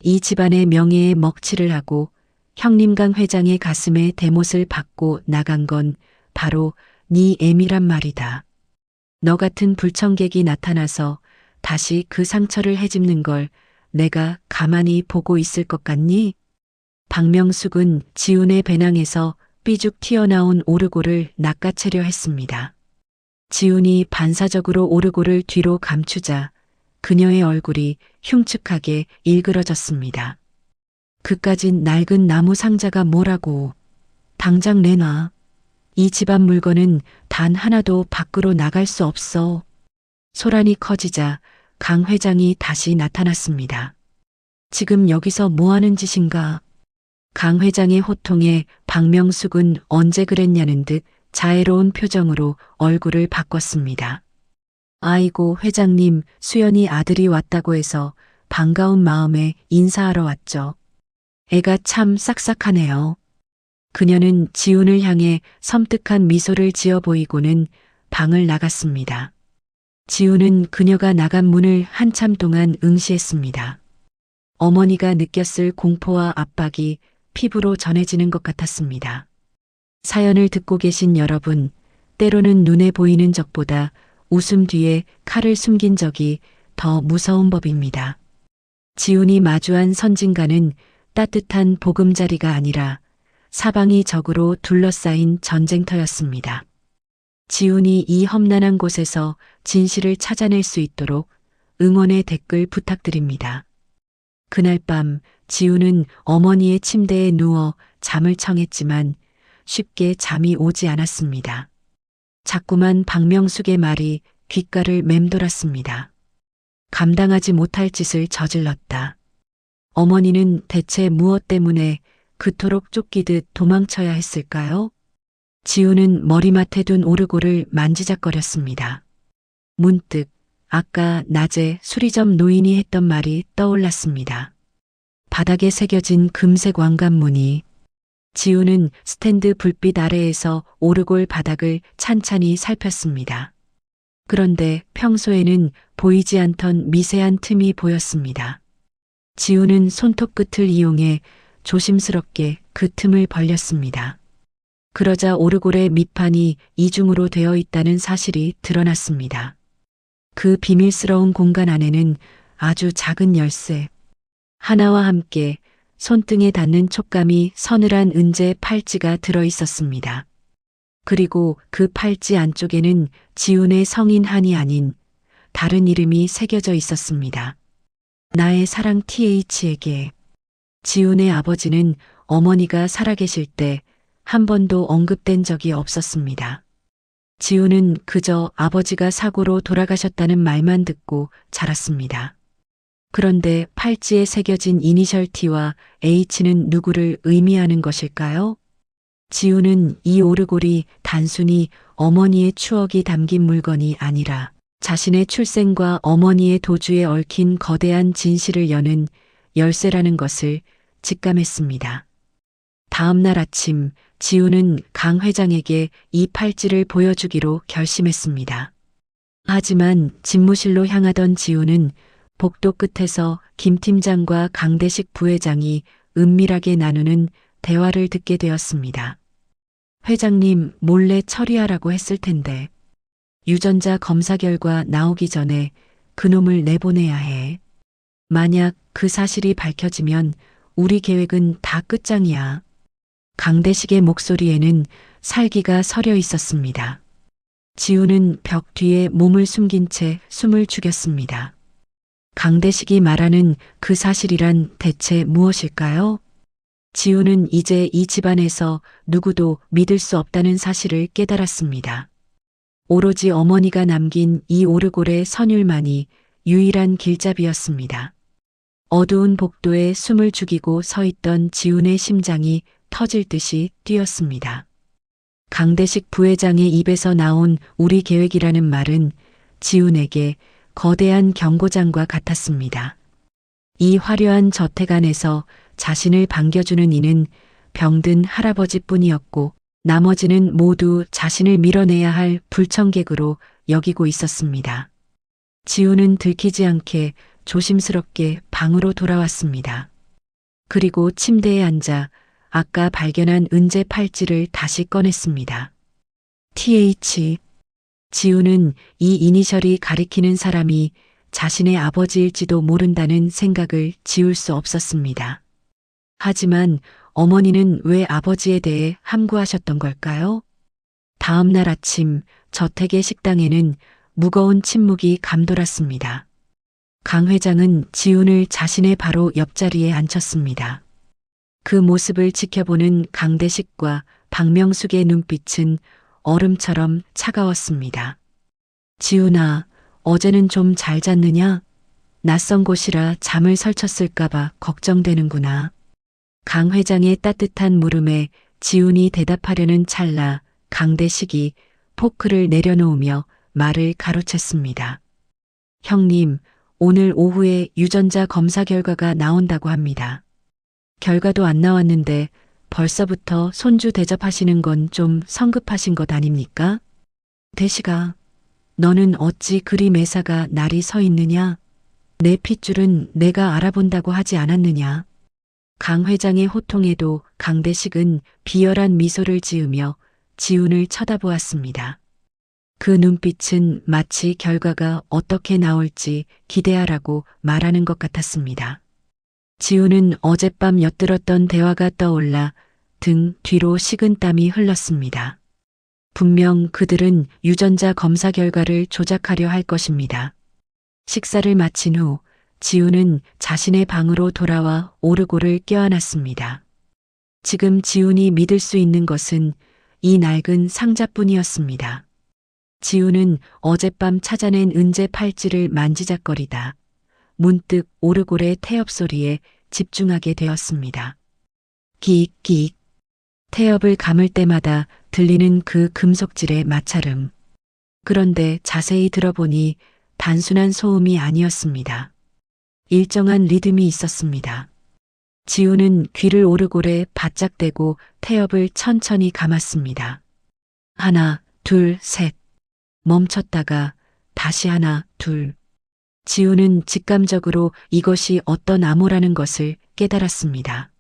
S1: 이 집안의 명예에 먹칠을 하고 형님 강 회장의 가슴에 대못을 받고 나간 건 바로 네 애미란 말이다. 너 같은 불청객이 나타나서 다시 그 상처를 헤집는 걸 내가 가만히 보고 있을 것 같니? 박명숙은 지훈의 배낭에서 삐죽 튀어나온 오르골을 낚아채려 했습니다. 지훈이 반사적으로 오르골을 뒤로 감추자 그녀의 얼굴이 흉측하게 일그러졌습니다. 그까진 낡은 나무 상자가 뭐라고. 당장 내놔. 이 집안 물건은 단 하나도 밖으로 나갈 수 없어. 소란이 커지자 강 회장이 다시 나타났습니다. 지금 여기서 뭐 하는 짓인가? 강 회장의 호통에 박명숙은 언제 그랬냐는 듯 자애로운 표정으로 얼굴을 바꿨습니다. 아이고 회장님, 수연이 아들이 왔다고 해서 반가운 마음에 인사하러 왔죠. 애가 참 싹싹하네요. 그녀는 지훈을 향해 섬뜩한 미소를 지어 보이고는 방을 나갔습니다. 지우는 그녀가 나간 문을 한참 동안 응시했습니다. 어머니가 느꼈을 공포와 압박이 피부로 전해지는 것 같았습니다. 사연을 듣고 계신 여러분, 때로는 눈에 보이는 적보다 웃음 뒤에 칼을 숨긴 적이 더 무서운 법입니다. 지훈이 마주한 선진가는 따뜻한 보금자리가 아니라 사방이 적으로 둘러싸인 전쟁터였습니다. 지훈이 이 험난한 곳에서 진실을 찾아낼 수 있도록 응원의 댓글 부탁드립니다. 그날 밤 지훈은 어머니의 침대에 누워 잠을 청했지만 쉽게 잠이 오지 않았습니다. 자꾸만 박명숙의 말이 귓가를 맴돌았습니다. 감당하지 못할 짓을 저질렀다. 어머니는 대체 무엇 때문에 그토록 쫓기듯 도망쳐야 했을까요? 지우는 머리맡에 둔 오르골을 만지작거렸습니다. 문득 아까 낮에 수리점 노인이 했던 말이 떠올랐습니다. 바닥에 새겨진 금색 왕관무늬. 지우는 스탠드 불빛 아래에서 오르골 바닥을 찬찬히 살폈습니다. 그런데 평소에는 보이지 않던 미세한 틈이 보였습니다. 지우는 손톱 끝을 이용해 조심스럽게 그 틈을 벌렸습니다. 그러자 오르골의 밑판이 이중으로 되어 있다는 사실이 드러났습니다. 그 비밀스러운 공간 안에는 아주 작은 열쇠 하나와 함께 손등에 닿는 촉감이 서늘한 은재 팔찌가 들어 있었습니다. 그리고 그 팔찌 안쪽에는 지훈의 성인 한이 아닌 다른 이름이 새겨져 있었습니다. 나의 사랑 TH에게. 지훈의 아버지는 어머니가 살아계실 때 한 번도 언급된 적이 없었습니다. 지훈은 그저 아버지가 사고로 돌아가셨다는 말만 듣고 자랐습니다. 그런데 팔찌에 새겨진 이니셜 T와 H는 누구를 의미하는 것일까요? 지훈은 이 오르골이 단순히 어머니의 추억이 담긴 물건이 아니라 자신의 출생과 어머니의 도주에 얽힌 거대한 진실을 여는 열쇠라는 것을 직감했습니다. 다음 날 아침 지훈은 강 회장에게 이 팔찌를 보여주기로 결심했습니다. 하지만 집무실로 향하던 지훈은 복도 끝에서 김 팀장과 강대식 부회장이 은밀하게 나누는 대화를 듣게 되었습니다. 회장님 몰래 처리하라고 했을 텐데 유전자 검사 결과 나오기 전에 그놈을 내보내야 해. 만약 그 사실이 밝혀지면 우리 계획은 다 끝장이야. 강대식의 목소리에는 살기가 서려 있었습니다. 지훈은 벽 뒤에 몸을 숨긴 채 숨을 죽였습니다. 강대식이 말하는 그 사실이란 대체 무엇일까요? 지훈은 이제 이 집안에서 누구도 믿을 수 없다는 사실을 깨달았습니다. 오로지 어머니가 남긴 이 오르골의 선율만이 유일한 길잡이였습니다. 어두운 복도에 숨을 죽이고 서 있던 지훈의 심장이 터질 듯이 뛰었습니다. 강대식 부회장의 입에서 나온 우리 계획이라는 말은 지훈에게 거대한 경고장과 같았습니다. 이 화려한 저택 안에서 자신을 반겨주는 이는 병든 할아버지뿐이었고 나머지는 모두 자신을 밀어내야 할 불청객으로 여기고 있었습니다. 지훈은 들키지 않게 조심스럽게 방으로 돌아왔습니다. 그리고 침대에 앉아 아까 발견한 은재 팔찌를 다시 꺼냈습니다. TH. 지훈은 이 이니셜이 가리키는 사람이 자신의 아버지일지도 모른다는 생각을 지울 수 없었습니다. 하지만 어머니는 왜 아버지에 대해 함구하셨던 걸까요? 다음 날 아침 저택의 식당에는 무거운 침묵이 감돌았습니다. 강 회장은 지훈을 자신의 바로 옆자리에 앉혔습니다. 그 모습을 지켜보는 강대식과 박명숙의 눈빛은 얼음처럼 차가웠습니다. 지훈아, 어제는 좀 잘 잤느냐? 낯선 곳이라 잠을 설쳤을까봐 걱정되는구나. 강 회장의 따뜻한 물음에 지훈이 대답하려는 찰나 강대식이 포크를 내려놓으며 말을 가로챘습니다. 형님, 오늘 오후에 유전자 검사 결과가 나온다고 합니다. 결과도 안 나왔는데 벌써부터 손주 대접하시는 건 좀 성급하신 것 아닙니까? 대식아, 너는 어찌 그리 매사가 날이 서 있느냐? 내 핏줄은 내가 알아본다고 하지 않았느냐? 강 회장의 호통에도 강대식은 비열한 미소를 지으며 지훈을 쳐다보았습니다. 그 눈빛은 마치 결과가 어떻게 나올지 기대하라고 말하는 것 같았습니다. 지훈은 어젯밤 엿들었던 대화가 떠올라 등 뒤로 식은땀이 흘렀습니다. 분명 그들은 유전자 검사 결과를 조작하려 할 것입니다. 식사를 마친 후 지훈은 자신의 방으로 돌아와 오르골을 껴안았습니다. 지금 지훈이 믿을 수 있는 것은 이 낡은 상자뿐이었습니다. 지훈은 어젯밤 찾아낸 은재 팔찌를 만지작거리다 문득 오르골의 태엽 소리에 집중하게 되었습니다. 기익기익. 태엽을 감을 때마다 들리는 그 금속질의 마찰음. 그런데 자세히 들어보니 단순한 소음이 아니었습니다. 일정한 리듬이 있었습니다. 지훈은 귀를 오르골에 바짝 대고 태엽을 천천히 감았습니다. 하나, 둘, 셋. 멈췄다가 다시 하나, 둘. 지훈은 직감적으로 이것이 어떤 암호라는 것을 깨달았습니다.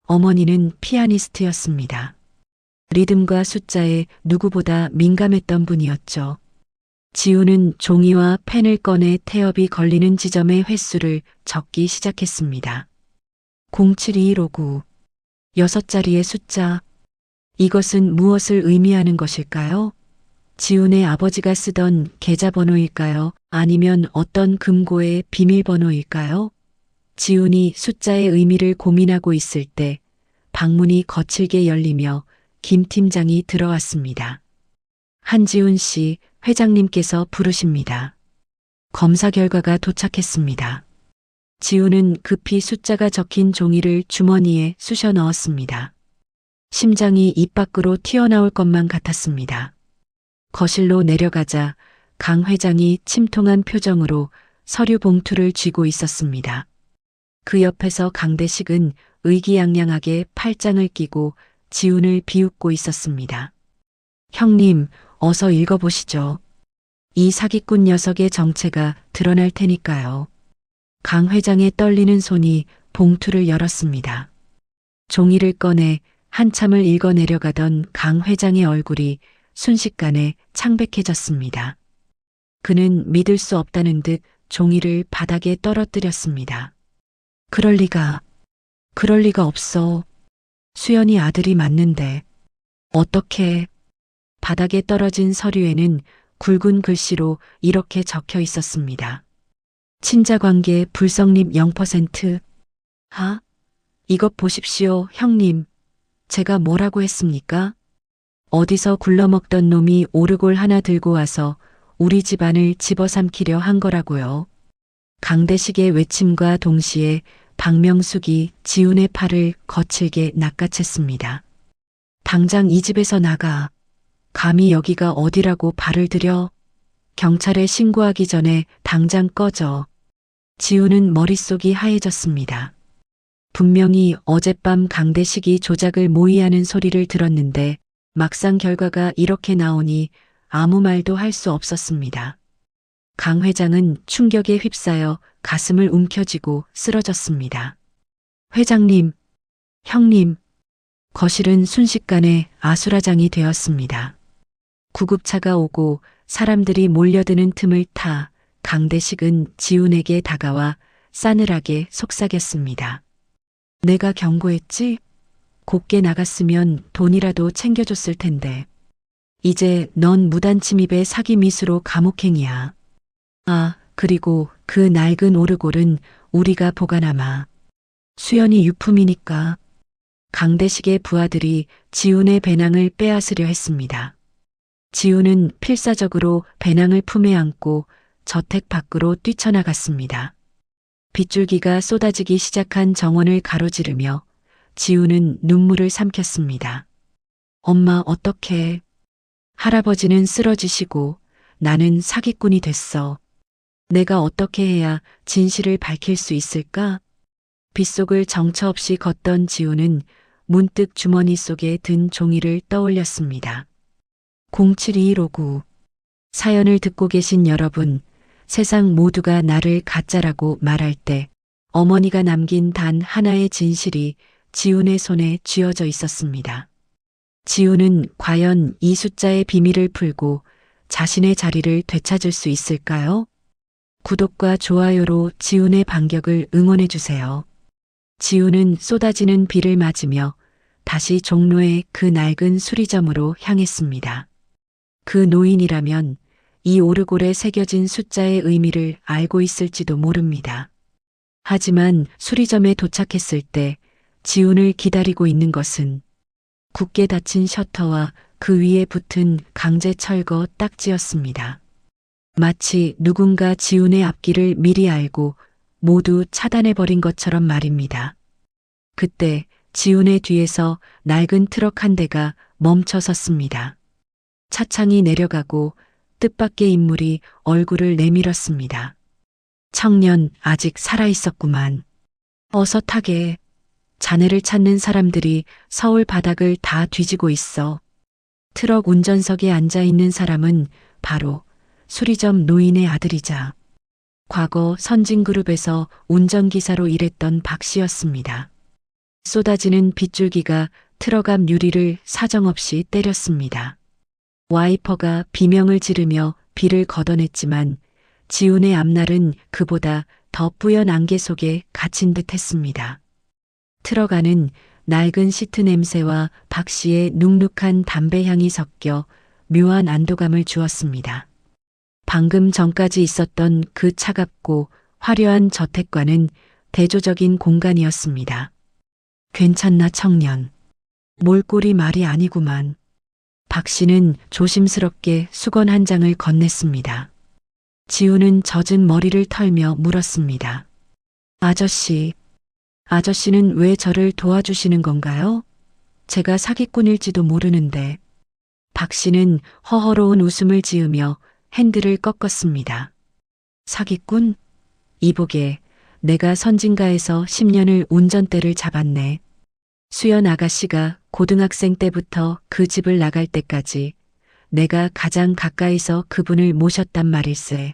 S1: 어머니는 피아니스트였습니다. 리듬과 숫자에 누구보다 민감했던 분이었죠. 지훈은 종이와 펜을 꺼내 태엽이 걸리는 지점의 횟수를 적기 시작했습니다. 072159. 6자리의 숫자. 이것은 무엇을 의미하는 것일까요? 지훈의 아버지가 쓰던 계좌번호일까요? 아니면 어떤 금고의 비밀번호일까요? 지훈이 숫자의 의미를 고민하고 있을 때 방문이 거칠게 열리며 김 팀장이 들어왔습니다. 한지훈 씨, 회장님께서 부르십니다. 검사 결과가 도착했습니다. 지훈은 급히 숫자가 적힌 종이를 주머니에 쑤셔 넣었습니다. 심장이 입 밖으로 튀어나올 것만 같았습니다. 거실로 내려가자 강 회장이 침통한 표정으로 서류 봉투를 쥐고 있었습니다. 그 옆에서 강대식은 의기양양하게 팔짱을 끼고 지훈을 비웃고 있었습니다. 형님, 어서 읽어보시죠. 이 사기꾼 녀석의 정체가 드러날 테니까요. 강 회장의 떨리는 손이 봉투를 열었습니다. 종이를 꺼내 한참을 읽어 내려가던 강 회장의 얼굴이 순식간에 창백해졌습니다. 그는 믿을 수 없다는 듯 종이를 바닥에 떨어뜨렸습니다. 그럴 리가 없어. 수연이 아들이 맞는데. 어떻게. 바닥에 떨어진 서류에는 굵은 글씨로 이렇게 적혀 있었습니다. 친자관계 불성립 0%. 이것 보십시오, 형님. 제가 뭐라고 했습니까? 어디서 굴러먹던 놈이 오르골 하나 들고 와서 우리 집안을 집어삼키려 한 거라고요. 강대식의 외침과 동시에 박명숙이 지훈의 팔을 거칠게 낚아챘습니다. 당장 이 집에서 나가. 감히 여기가 어디라고 발을 들여. 경찰에 신고하기 전에 당장 꺼져. 지훈은 머릿속이 하얘졌습니다. 분명히 어젯밤 강대식이 조작을 모의하는 소리를 들었는데 막상 결과가 이렇게 나오니 아무 말도 할 수 없었습니다. 강 회장은 충격에 휩싸여 가슴을 움켜쥐고 쓰러졌습니다. 회장님, 형님. 거실은 순식간에 아수라장이 되었습니다. 구급차가 오고 사람들이 몰려드는 틈을 타 강대식은 지훈에게 다가와 싸늘하게 속삭였습니다. 내가 경고했지? 곱게 나갔으면 돈이라도 챙겨줬을 텐데. 이제 넌 무단 침입의 사기 미수로 감옥행이야. 그리고 그 낡은 오르골은 우리가 보관하마. 수연이 유품이니까. 강대식의 부하들이 지훈의 배낭을 빼앗으려 했습니다. 지훈은 필사적으로 배낭을 품에 안고 저택 밖으로 뛰쳐나갔습니다. 빗줄기가 쏟아지기 시작한 정원을 가로지르며 지훈은 눈물을 삼켰습니다. 엄마 어떡해. 할아버지는 쓰러지시고 나는 사기꾼이 됐어. 내가 어떻게 해야 진실을 밝힐 수 있을까? 빗속을 정처 없이 걷던 지훈은 문득 주머니 속에 든 종이를 떠올렸습니다. 072159. 사연을 듣고 계신 여러분, 세상 모두가 나를 가짜라고 말할 때 어머니가 남긴 단 하나의 진실이 지훈의 손에 쥐어져 있었습니다. 지훈은 과연 이 숫자의 비밀을 풀고 자신의 자리를 되찾을 수 있을까요? 구독과 좋아요로 지훈의 반격을 응원해 주세요. 지훈은 쏟아지는 비를 맞으며 다시 종로의 그 낡은 수리점으로 향했습니다. 그 노인이라면 이 오르골에 새겨진 숫자의 의미를 알고 있을지도 모릅니다. 하지만 수리점에 도착했을 때 지훈을 기다리고 있는 것은 굳게 닫힌 셔터와 그 위에 붙은 강제 철거 딱지였습니다. 마치 누군가 지훈의 앞길을 미리 알고 모두 차단해버린 것처럼 말입니다. 그때 지훈의 뒤에서 낡은 트럭 한 대가 멈춰 섰습니다. 차창이 내려가고 뜻밖의 인물이 얼굴을 내밀었습니다. 청년 아직 살아있었구만. 어서 타게. 자네를 찾는 사람들이 서울 바닥을 다 뒤지고 있어. 트럭 운전석에 앉아 있는 사람은 바로 수리점 노인의 아들이자 과거 선진그룹에서 운전기사로 일했던 박 씨였습니다. 쏟아지는 빗줄기가 트럭 앞 유리를 사정없이 때렸습니다. 와이퍼가 비명을 지르며 비를 걷어냈지만 지훈의 앞날은 그보다 더 뿌연 안개 속에 갇힌 듯 했습니다. 트럭 안은 낡은 시트 냄새와 박 씨의 눅눅한 담배 향이 섞여 묘한 안도감을 주었습니다. 방금 전까지 있었던 그 차갑고 화려한 저택과는 대조적인 공간이었습니다. 괜찮나 청년. 몰골이 말이 아니구만. 박 씨는 조심스럽게 수건 한 장을 건넸습니다. 지훈은 젖은 머리를 털며 물었습니다. 아저씨는 왜 저를 도와주시는 건가요? 제가 사기꾼일지도 모르는데. 박 씨는 허허로운 웃음을 지으며 핸들을 꺾었습니다. 사기꾼? 이보게, 내가 선진가에서 10년을 운전대를 잡았네. 수연 아가씨가 고등학생 때부터 그 집을 나갈 때까지 내가 가장 가까이서 그분을 모셨단 말일세.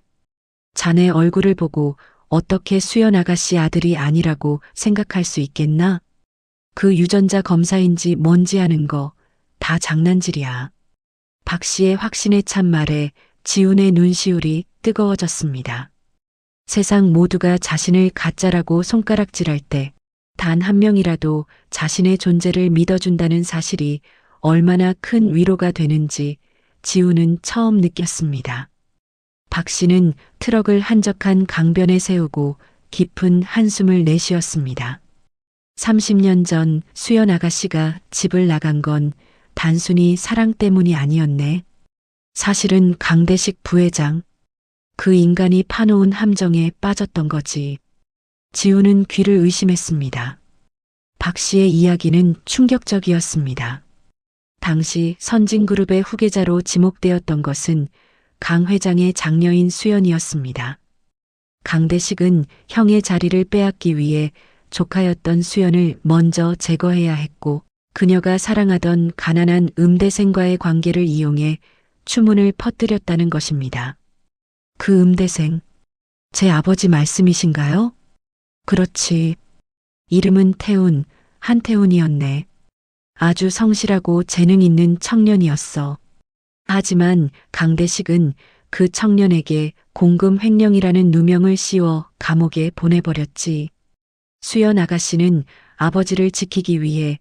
S1: 자네 얼굴을 보고 어떻게 수연 아가씨 아들이 아니라고 생각할 수 있겠나? 그 유전자 검사인지 뭔지 아는 거 다 장난질이야. 박 씨의 확신에 찬 말에 지훈의 눈시울이 뜨거워졌습니다. 세상 모두가 자신을 가짜라고 손가락질할 때 단 한 명이라도 자신의 존재를 믿어준다는 사실이 얼마나 큰 위로가 되는지 지훈은 처음 느꼈습니다. 박 씨는 트럭을 한적한 강변에 세우고 깊은 한숨을 내쉬었습니다. 30년 전 수연 아가씨가 집을 나간 건 단순히 사랑 때문이 아니었네. 사실은 강대식 부회장, 그 인간이 파놓은 함정에 빠졌던 거지. 지훈은 귀를 의심했습니다. 박 씨의 이야기는 충격적이었습니다. 당시 선진그룹의 후계자로 지목되었던 것은 강 회장의 장녀인 수연이었습니다. 강대식은 형의 자리를 빼앗기 위해 조카였던 수연을 먼저 제거해야 했고 그녀가 사랑하던 가난한 음대생과의 관계를 이용해 추문을 퍼뜨렸다는 것입니다. 그 음대생, 제 아버지 말씀이신가요? 그렇지. 이름은 태훈, 한태훈이었네. 아주 성실하고 재능 있는 청년이었어. 하지만 강대식은 그 청년에게 공금 횡령이라는 누명을 씌워 감옥에 보내버렸지. 수연 아가씨는 아버지를 지키기 위해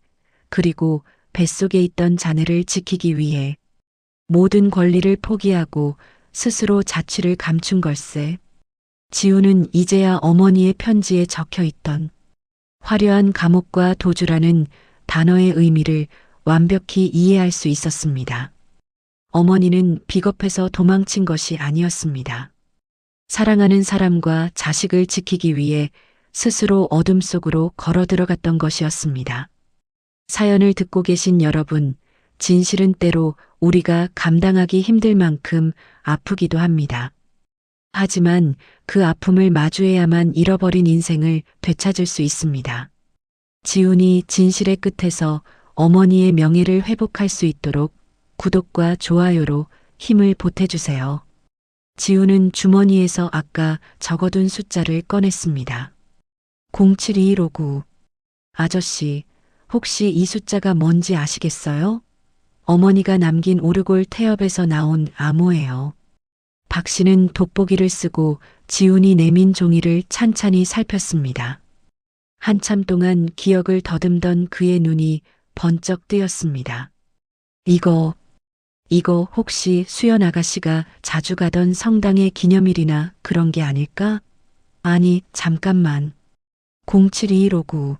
S1: 그리고 뱃속에 있던 자네를 지키기 위해 모든 권리를 포기하고 스스로 자취를 감춘 걸세. 지훈은 이제야 어머니의 편지에 적혀있던 화려한 감옥과 도주라는 단어의 의미를 완벽히 이해할 수 있었습니다. 어머니는 비겁해서 도망친 것이 아니었습니다. 사랑하는 사람과 자식을 지키기 위해 스스로 어둠 속으로 걸어 들어갔던 것이었습니다. 사연을 듣고 계신 여러분, 진실은 때로 우리가 감당하기 힘들 만큼 아프기도 합니다. 하지만 그 아픔을 마주해야만 잃어버린 인생을 되찾을 수 있습니다. 지훈이 진실의 끝에서 어머니의 명예를 회복할 수 있도록 구독과 좋아요로 힘을 보태주세요. 지우는 주머니에서 아까 적어둔 숫자를 꺼냈습니다. 072159. 아저씨, 혹시 이 숫자가 뭔지 아시겠어요? 어머니가 남긴 오르골 태엽에서 나온 암호예요. 박 씨는 돋보기를 쓰고 지훈이 내민 종이를 찬찬히 살폈습니다. 한참 동안 기억을 더듬던 그의 눈이 번쩍 뜨였습니다. 이거 혹시 수연 아가씨가 자주 가던 성당의 기념일이나 그런 게 아닐까? 아니, 잠깐만. 072159.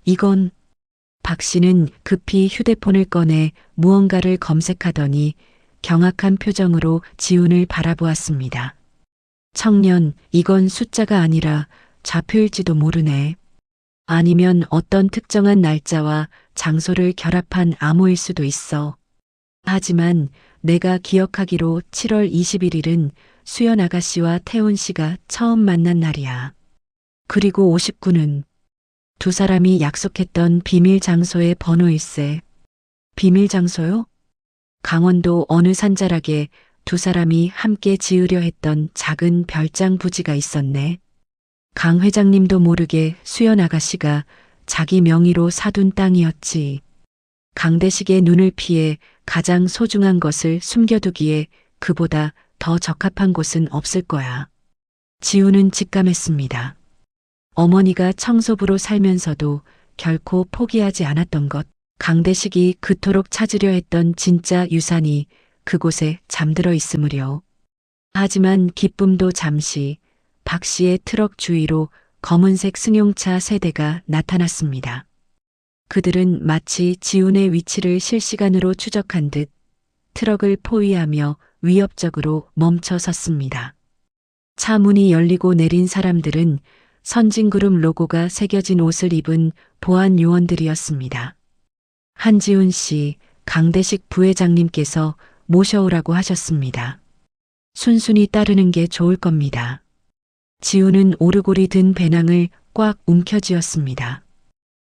S1: 이건 박 씨는 급히 휴대폰을 꺼내 무언가를 검색하더니 경악한 표정으로 지훈을 바라보았습니다. 청년, 이건 숫자가 아니라 좌표일지도 모르네. 아니면 어떤 특정한 날짜와 장소를 결합한 암호일 수도 있어. 하지만 내가 기억하기로 7월 21일은 수연 아가씨와 태훈 씨가 처음 만난 날이야. 그리고 59는 두 사람이 약속했던 비밀 장소의 번호일세. 비밀 장소요? 강원도 어느 산자락에 두 사람이 함께 지으려 했던 작은 별장 부지가 있었네. 강 회장님도 모르게 수연 아가씨가 자기 명의로 사둔 땅이었지. 강대식의 눈을 피해 가장 소중한 것을 숨겨두기에 그보다 더 적합한 곳은 없을 거야. 지우는 직감했습니다. 어머니가 청소부로 살면서도 결코 포기하지 않았던 것, 강대식이 그토록 찾으려 했던 진짜 유산이 그곳에 잠들어 있으므려. 하지만 기쁨도 잠시 박 씨의 트럭 주위로 검은색 승용차 세대가 나타났습니다. 그들은 마치 지훈의 위치를 실시간으로 추적한 듯 트럭을 포위하며 위협적으로 멈춰 섰습니다. 차 문이 열리고 내린 사람들은 선진그룹 로고가 새겨진 옷을 입은 보안 요원들이었습니다. 한지훈 씨, 강대식 부회장님께서 모셔오라고 하셨습니다. 순순히 따르는 게 좋을 겁니다. 지훈은 오르골이 든 배낭을 꽉 움켜쥐었습니다.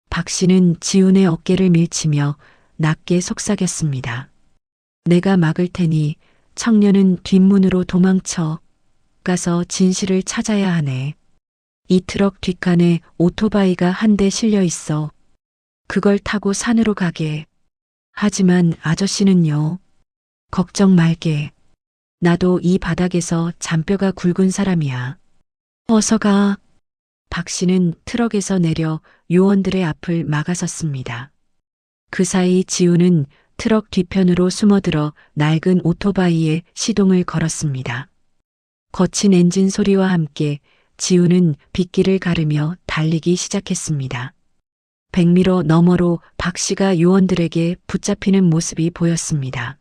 S1: 박 씨는 지훈의 어깨를 밀치며 낮게 속삭였습니다. 내가 막을 테니 청년은 뒷문으로 도망쳐 가서 진실을 찾아야 하네. 이 트럭 뒷칸에 오토바이가 한 대 실려 있어. 그걸 타고 산으로 가게. 하지만 아저씨는요. 걱정 말게. 나도 이 바닥에서 잔뼈가 굵은 사람이야. 어서 가. 박 씨는 트럭에서 내려 요원들의 앞을 막아섰습니다. 그 사이 지훈은 트럭 뒤편으로 숨어들어 낡은 오토바이에 시동을 걸었습니다. 거친 엔진 소리와 함께 지훈은 빗길을 가르며 달리기 시작했습니다. 100m 너머로 박 씨가 요원들에게 붙잡히는 모습이 보였습니다.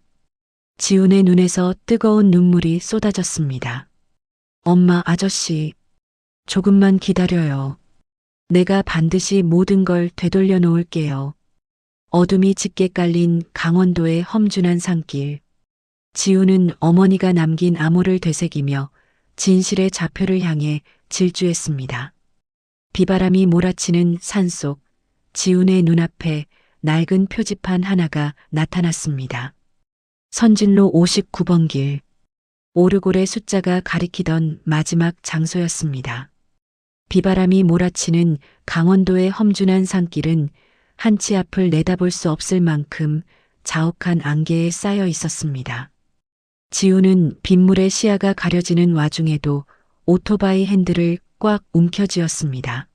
S1: 지훈의 눈에서 뜨거운 눈물이 쏟아졌습니다. 엄마, 아저씨, 조금만 기다려요. 내가 반드시 모든 걸 되돌려 놓을게요. 어둠이 짙게 깔린 강원도의 험준한 산길. 지훈은 어머니가 남긴 암호를 되새기며 진실의 좌표를 향해 질주했습니다. 비바람이 몰아치는 산속, 지훈의 눈앞에 낡은 표지판 하나가 나타났습니다. 선진로 59번 길. 오르골의 숫자가 가리키던 마지막 장소였습니다. 비바람이 몰아치는 강원도의 험준한 산길은 한치 앞을 내다볼 수 없을 만큼 자욱한 안개에 쌓여 있었습니다. 지훈은 빗물에 시야가 가려지는 와중에도 오토바이 핸들을 꽉 움켜쥐었습니다.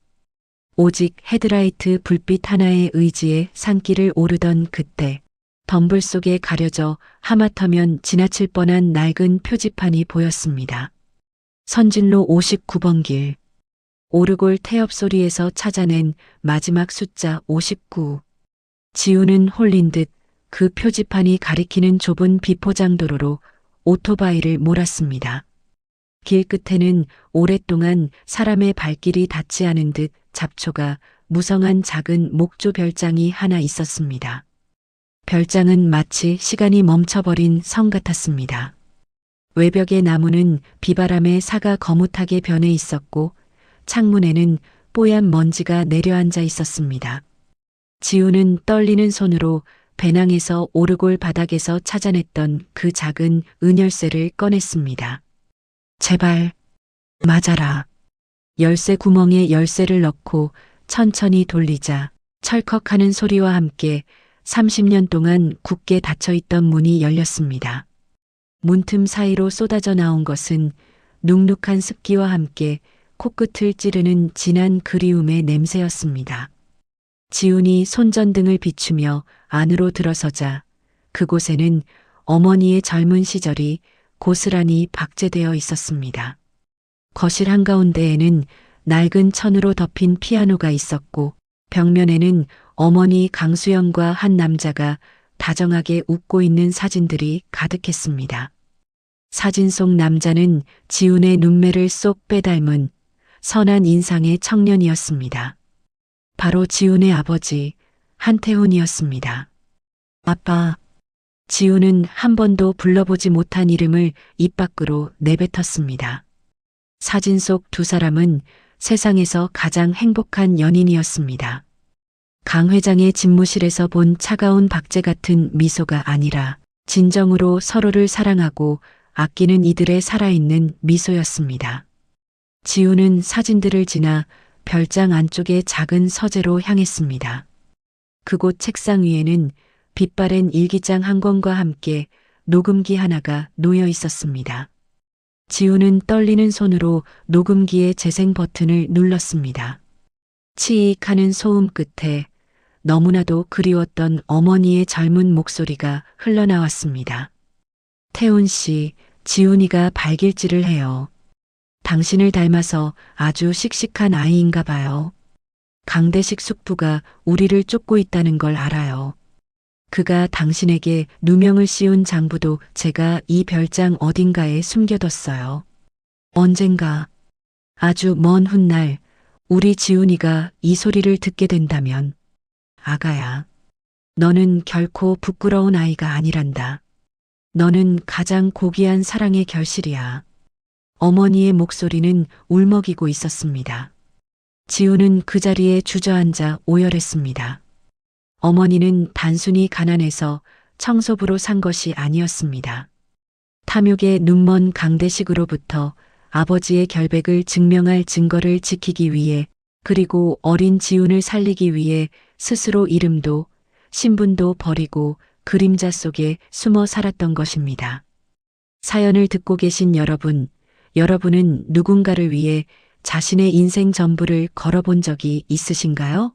S1: 오직 헤드라이트 불빛 하나의 의지에 산길을 오르던 그때 덤불 속에 가려져 하마터면 지나칠 뻔한 낡은 표지판이 보였습니다. 선진로 59번 길. 오르골 태엽 소리에서 찾아낸 마지막 숫자 59. 지훈은 홀린 듯 그 표지판이 가리키는 좁은 비포장도로로 오토바이를 몰았습니다. 길 끝에는 오랫동안 사람의 발길이 닿지 않은 듯 잡초가 무성한 작은 목조 별장이 하나 있었습니다. 별장은 마치 시간이 멈춰버린 성 같았습니다. 외벽의 나무는 비바람에 사가 거뭇하게 변해 있었고 창문에는 뽀얀 먼지가 내려앉아 있었습니다. 지훈은 떨리는 손으로 배낭에서 오르골 바닥에서 찾아냈던 그 작은 은열쇠를 꺼냈습니다. 제발, 맞아라. 열쇠 구멍에 열쇠를 넣고 천천히 돌리자 철컥하는 소리와 함께 30년 동안 굳게 닫혀있던 문이 열렸습니다. 문틈 사이로 쏟아져 나온 것은 눅눅한 습기와 함께 코끝을 찌르는 진한 그리움의 냄새였습니다. 지훈이 손전등을 비추며 안으로 들어서자 그곳에는 어머니의 젊은 시절이 고스란히 박제되어 있었습니다. 거실 한가운데에는 낡은 천으로 덮인 피아노가 있었고 벽면에는 어머니 강수영과 한 남자가 다정하게 웃고 있는 사진들이 가득했습니다. 사진 속 남자는 지훈의 눈매를 쏙 빼닮은 선한 인상의 청년이었습니다. 바로 지훈의 아버지 한태훈이었습니다. 아빠. 지훈은 한 번도 불러보지 못한 이름을 입 밖으로 내뱉었습니다. 사진 속 두 사람은 세상에서 가장 행복한 연인이었습니다. 강 회장의 집무실에서 본 차가운 박제 같은 미소가 아니라 진정으로 서로를 사랑하고 아끼는 이들의 살아있는 미소였습니다. 지훈은 사진들을 지나 별장 안쪽의 작은 서재로 향했습니다. 그곳 책상 위에는 빛바랜 일기장 한 권과 함께 녹음기 하나가 놓여 있었습니다. 지훈은 떨리는 손으로 녹음기의 재생 버튼을 눌렀습니다. 치익 하는 소음 끝에 너무나도 그리웠던 어머니의 젊은 목소리가 흘러나왔습니다. 태훈 씨, 지훈이가 발길질을 해요. 당신을 닮아서 아주 씩씩한 아이인가 봐요. 강대식 숙부가 우리를 쫓고 있다는 걸 알아요. 그가 당신에게 누명을 씌운 장부도 제가 이 별장 어딘가에 숨겨뒀어요. 언젠가 아주 먼 훗날 우리 지훈이가 이 소리를 듣게 된다면 아가야, 너는 결코 부끄러운 아이가 아니란다. 너는 가장 고귀한 사랑의 결실이야. 어머니의 목소리는 울먹이고 있었습니다. 지훈은 그 자리에 주저앉아 오열했습니다. 어머니는 단순히 가난해서 청소부로 산 것이 아니었습니다. 탐욕의 눈먼 강대식으로부터 아버지의 결백을 증명할 증거를 지키기 위해 그리고 어린 지훈을 살리기 위해 스스로 이름도 신분도 버리고 그림자 속에 숨어 살았던 것입니다. 사연을 듣고 계신 여러분, 여러분은 누군가를 위해 자신의 인생 전부를 걸어본 적이 있으신가요?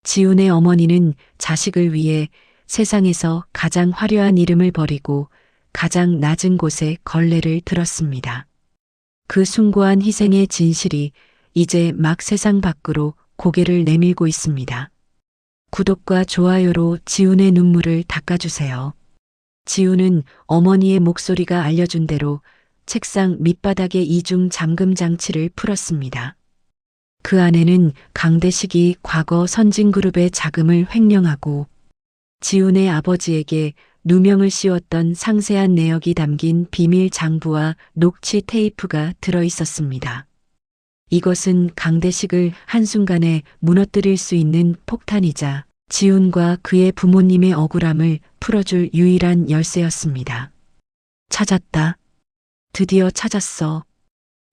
S1: 지훈의 어머니는 자식을 위해 세상에서 가장 화려한 이름을 버리고 가장 낮은 곳에 걸레를 들었습니다. 그 숭고한 희생의 진실이 이제 막 세상 밖으로 고개를 내밀고 있습니다. 구독과 좋아요로 지훈의 눈물을 닦아주세요. 지훈은 어머니의 목소리가 알려준 대로 책상 밑바닥에 이중 잠금 장치를 풀었습니다. 그 안에는 강대식이 과거 선진그룹의 자금을 횡령하고 지훈의 아버지에게 누명을 씌웠던 상세한 내역이 담긴 비밀 장부와 녹취 테이프가 들어 있었습니다. 이것은 강대식을 한순간에 무너뜨릴 수 있는 폭탄이자 지훈과 그의 부모님의 억울함을 풀어줄 유일한 열쇠였습니다. 찾았다. 드디어 찾았어.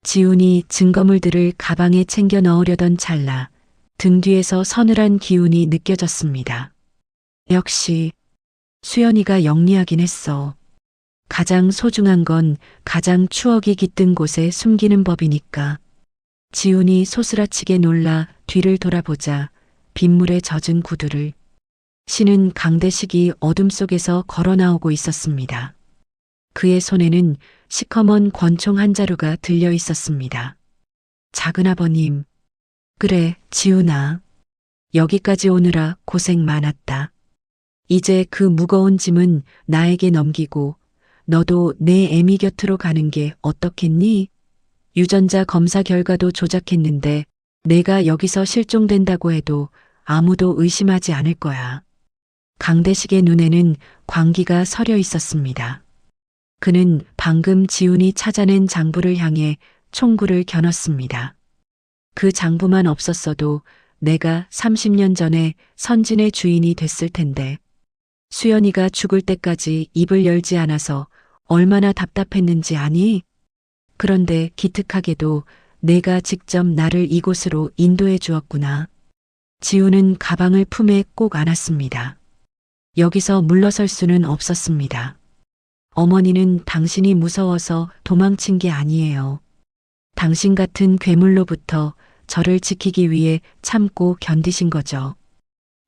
S1: 지훈이 증거물들을 가방에 챙겨 넣으려던 찰나 등 뒤에서 서늘한 기운이 느껴졌습니다. 역시 수연이가 영리하긴 했어. 가장 소중한 건 가장 추억이 깃든 곳에 숨기는 법이니까. 지훈이 소스라치게 놀라 뒤를 돌아보자 빗물에 젖은 구두를 신은 강대식이 어둠 속에서 걸어 나오고 있었습니다. 그의 손에는 시커먼 권총 한 자루가 들려 있었습니다. 작은아버님. 그래, 지훈아. 여기까지 오느라 고생 많았다. 이제 그 무거운 짐은 나에게 넘기고 너도 내 애미 곁으로 가는 게 어떻겠니? 유전자 검사 결과도 조작했는데 내가 여기서 실종된다고 해도 아무도 의심하지 않을 거야. 강대식의 눈에는 광기가 서려 있었습니다. 그는 방금 지훈이 찾아낸 장부를 향해 총구를 겨눴습니다. 그 장부만 없었어도 내가 30년 전에 선진의 주인이 됐을 텐데 수연이가 죽을 때까지 입을 열지 않아서 얼마나 답답했는지 아니? 그런데 기특하게도 내가 직접 나를 이곳으로 인도해 주었구나. 지우는 가방을 품에 꼭 안았습니다. 여기서 물러설 수는 없었습니다. 어머니는 당신이 무서워서 도망친 게 아니에요. 당신 같은 괴물로부터 저를 지키기 위해 참고 견디신 거죠.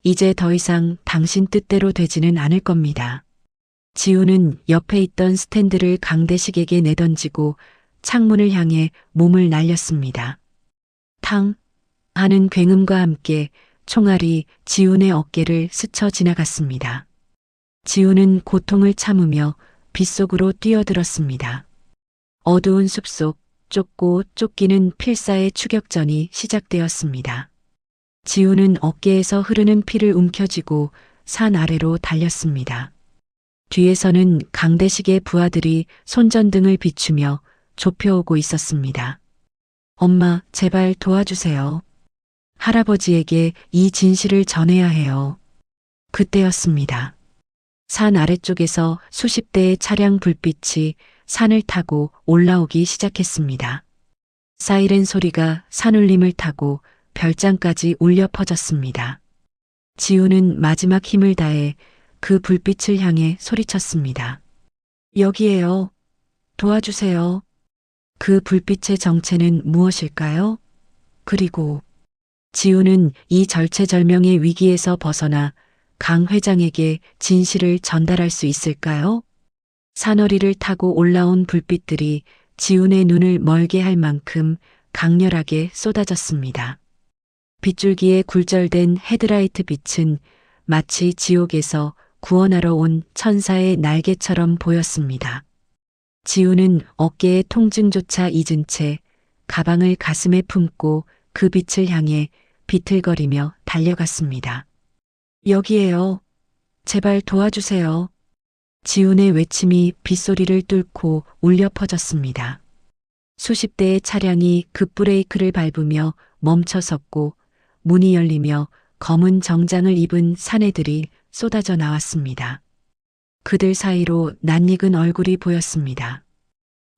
S1: 이제 더 이상 당신 뜻대로 되지는 않을 겁니다. 지우는 옆에 있던 스탠드를 강대식에게 내던지고 창문을 향해 몸을 날렸습니다. 탕 하는 굉음과 함께 총알이 지훈의 어깨를 스쳐 지나갔습니다. 지훈은 고통을 참으며 빗속으로 뛰어들었습니다. 어두운 숲속 쫓고 쫓기는 필사의 추격전이 시작되었습니다. 지훈은 어깨에서 흐르는 피를 움켜쥐고 산 아래로 달렸습니다. 뒤에서는 강대식의 부하들이 손전등을 비추며 좁혀오고 있었습니다. 엄마, 제발 도와주세요. 할아버지에게 이 진실을 전해야 해요. 그때였습니다. 산 아래쪽에서 수십 대의 차량 불빛이 산을 타고 올라오기 시작했습니다. 사이렌 소리가 산울림을 타고 별장까지 울려 퍼졌습니다. 지우는 마지막 힘을 다해 그 불빛을 향해 소리쳤습니다. 여기에요. 도와주세요. 그 불빛의 정체는 무엇일까요? 그리고 지우는 이 절체절명의 위기에서 벗어나 강 회장에게 진실을 전달할 수 있을까요? 산허리를 타고 올라온 불빛들이 지훈의 눈을 멀게 할 만큼 강렬하게 쏟아졌습니다. 빗줄기에 굴절된 헤드라이트 빛은 마치 지옥에서 구원하러 온 천사의 날개처럼 보였습니다. 지훈은 어깨의 통증조차 잊은 채 가방을 가슴에 품고 그 빛을 향해 비틀거리며 달려갔습니다. 여기에요. 제발 도와주세요. 지훈의 외침이 빗소리를 뚫고 울려 퍼졌습니다. 수십 대의 차량이 급브레이크를 밟으며 멈춰섰고 문이 열리며 검은 정장을 입은 사내들이 쏟아져 나왔습니다. 그들 사이로 낯익은 얼굴이 보였습니다.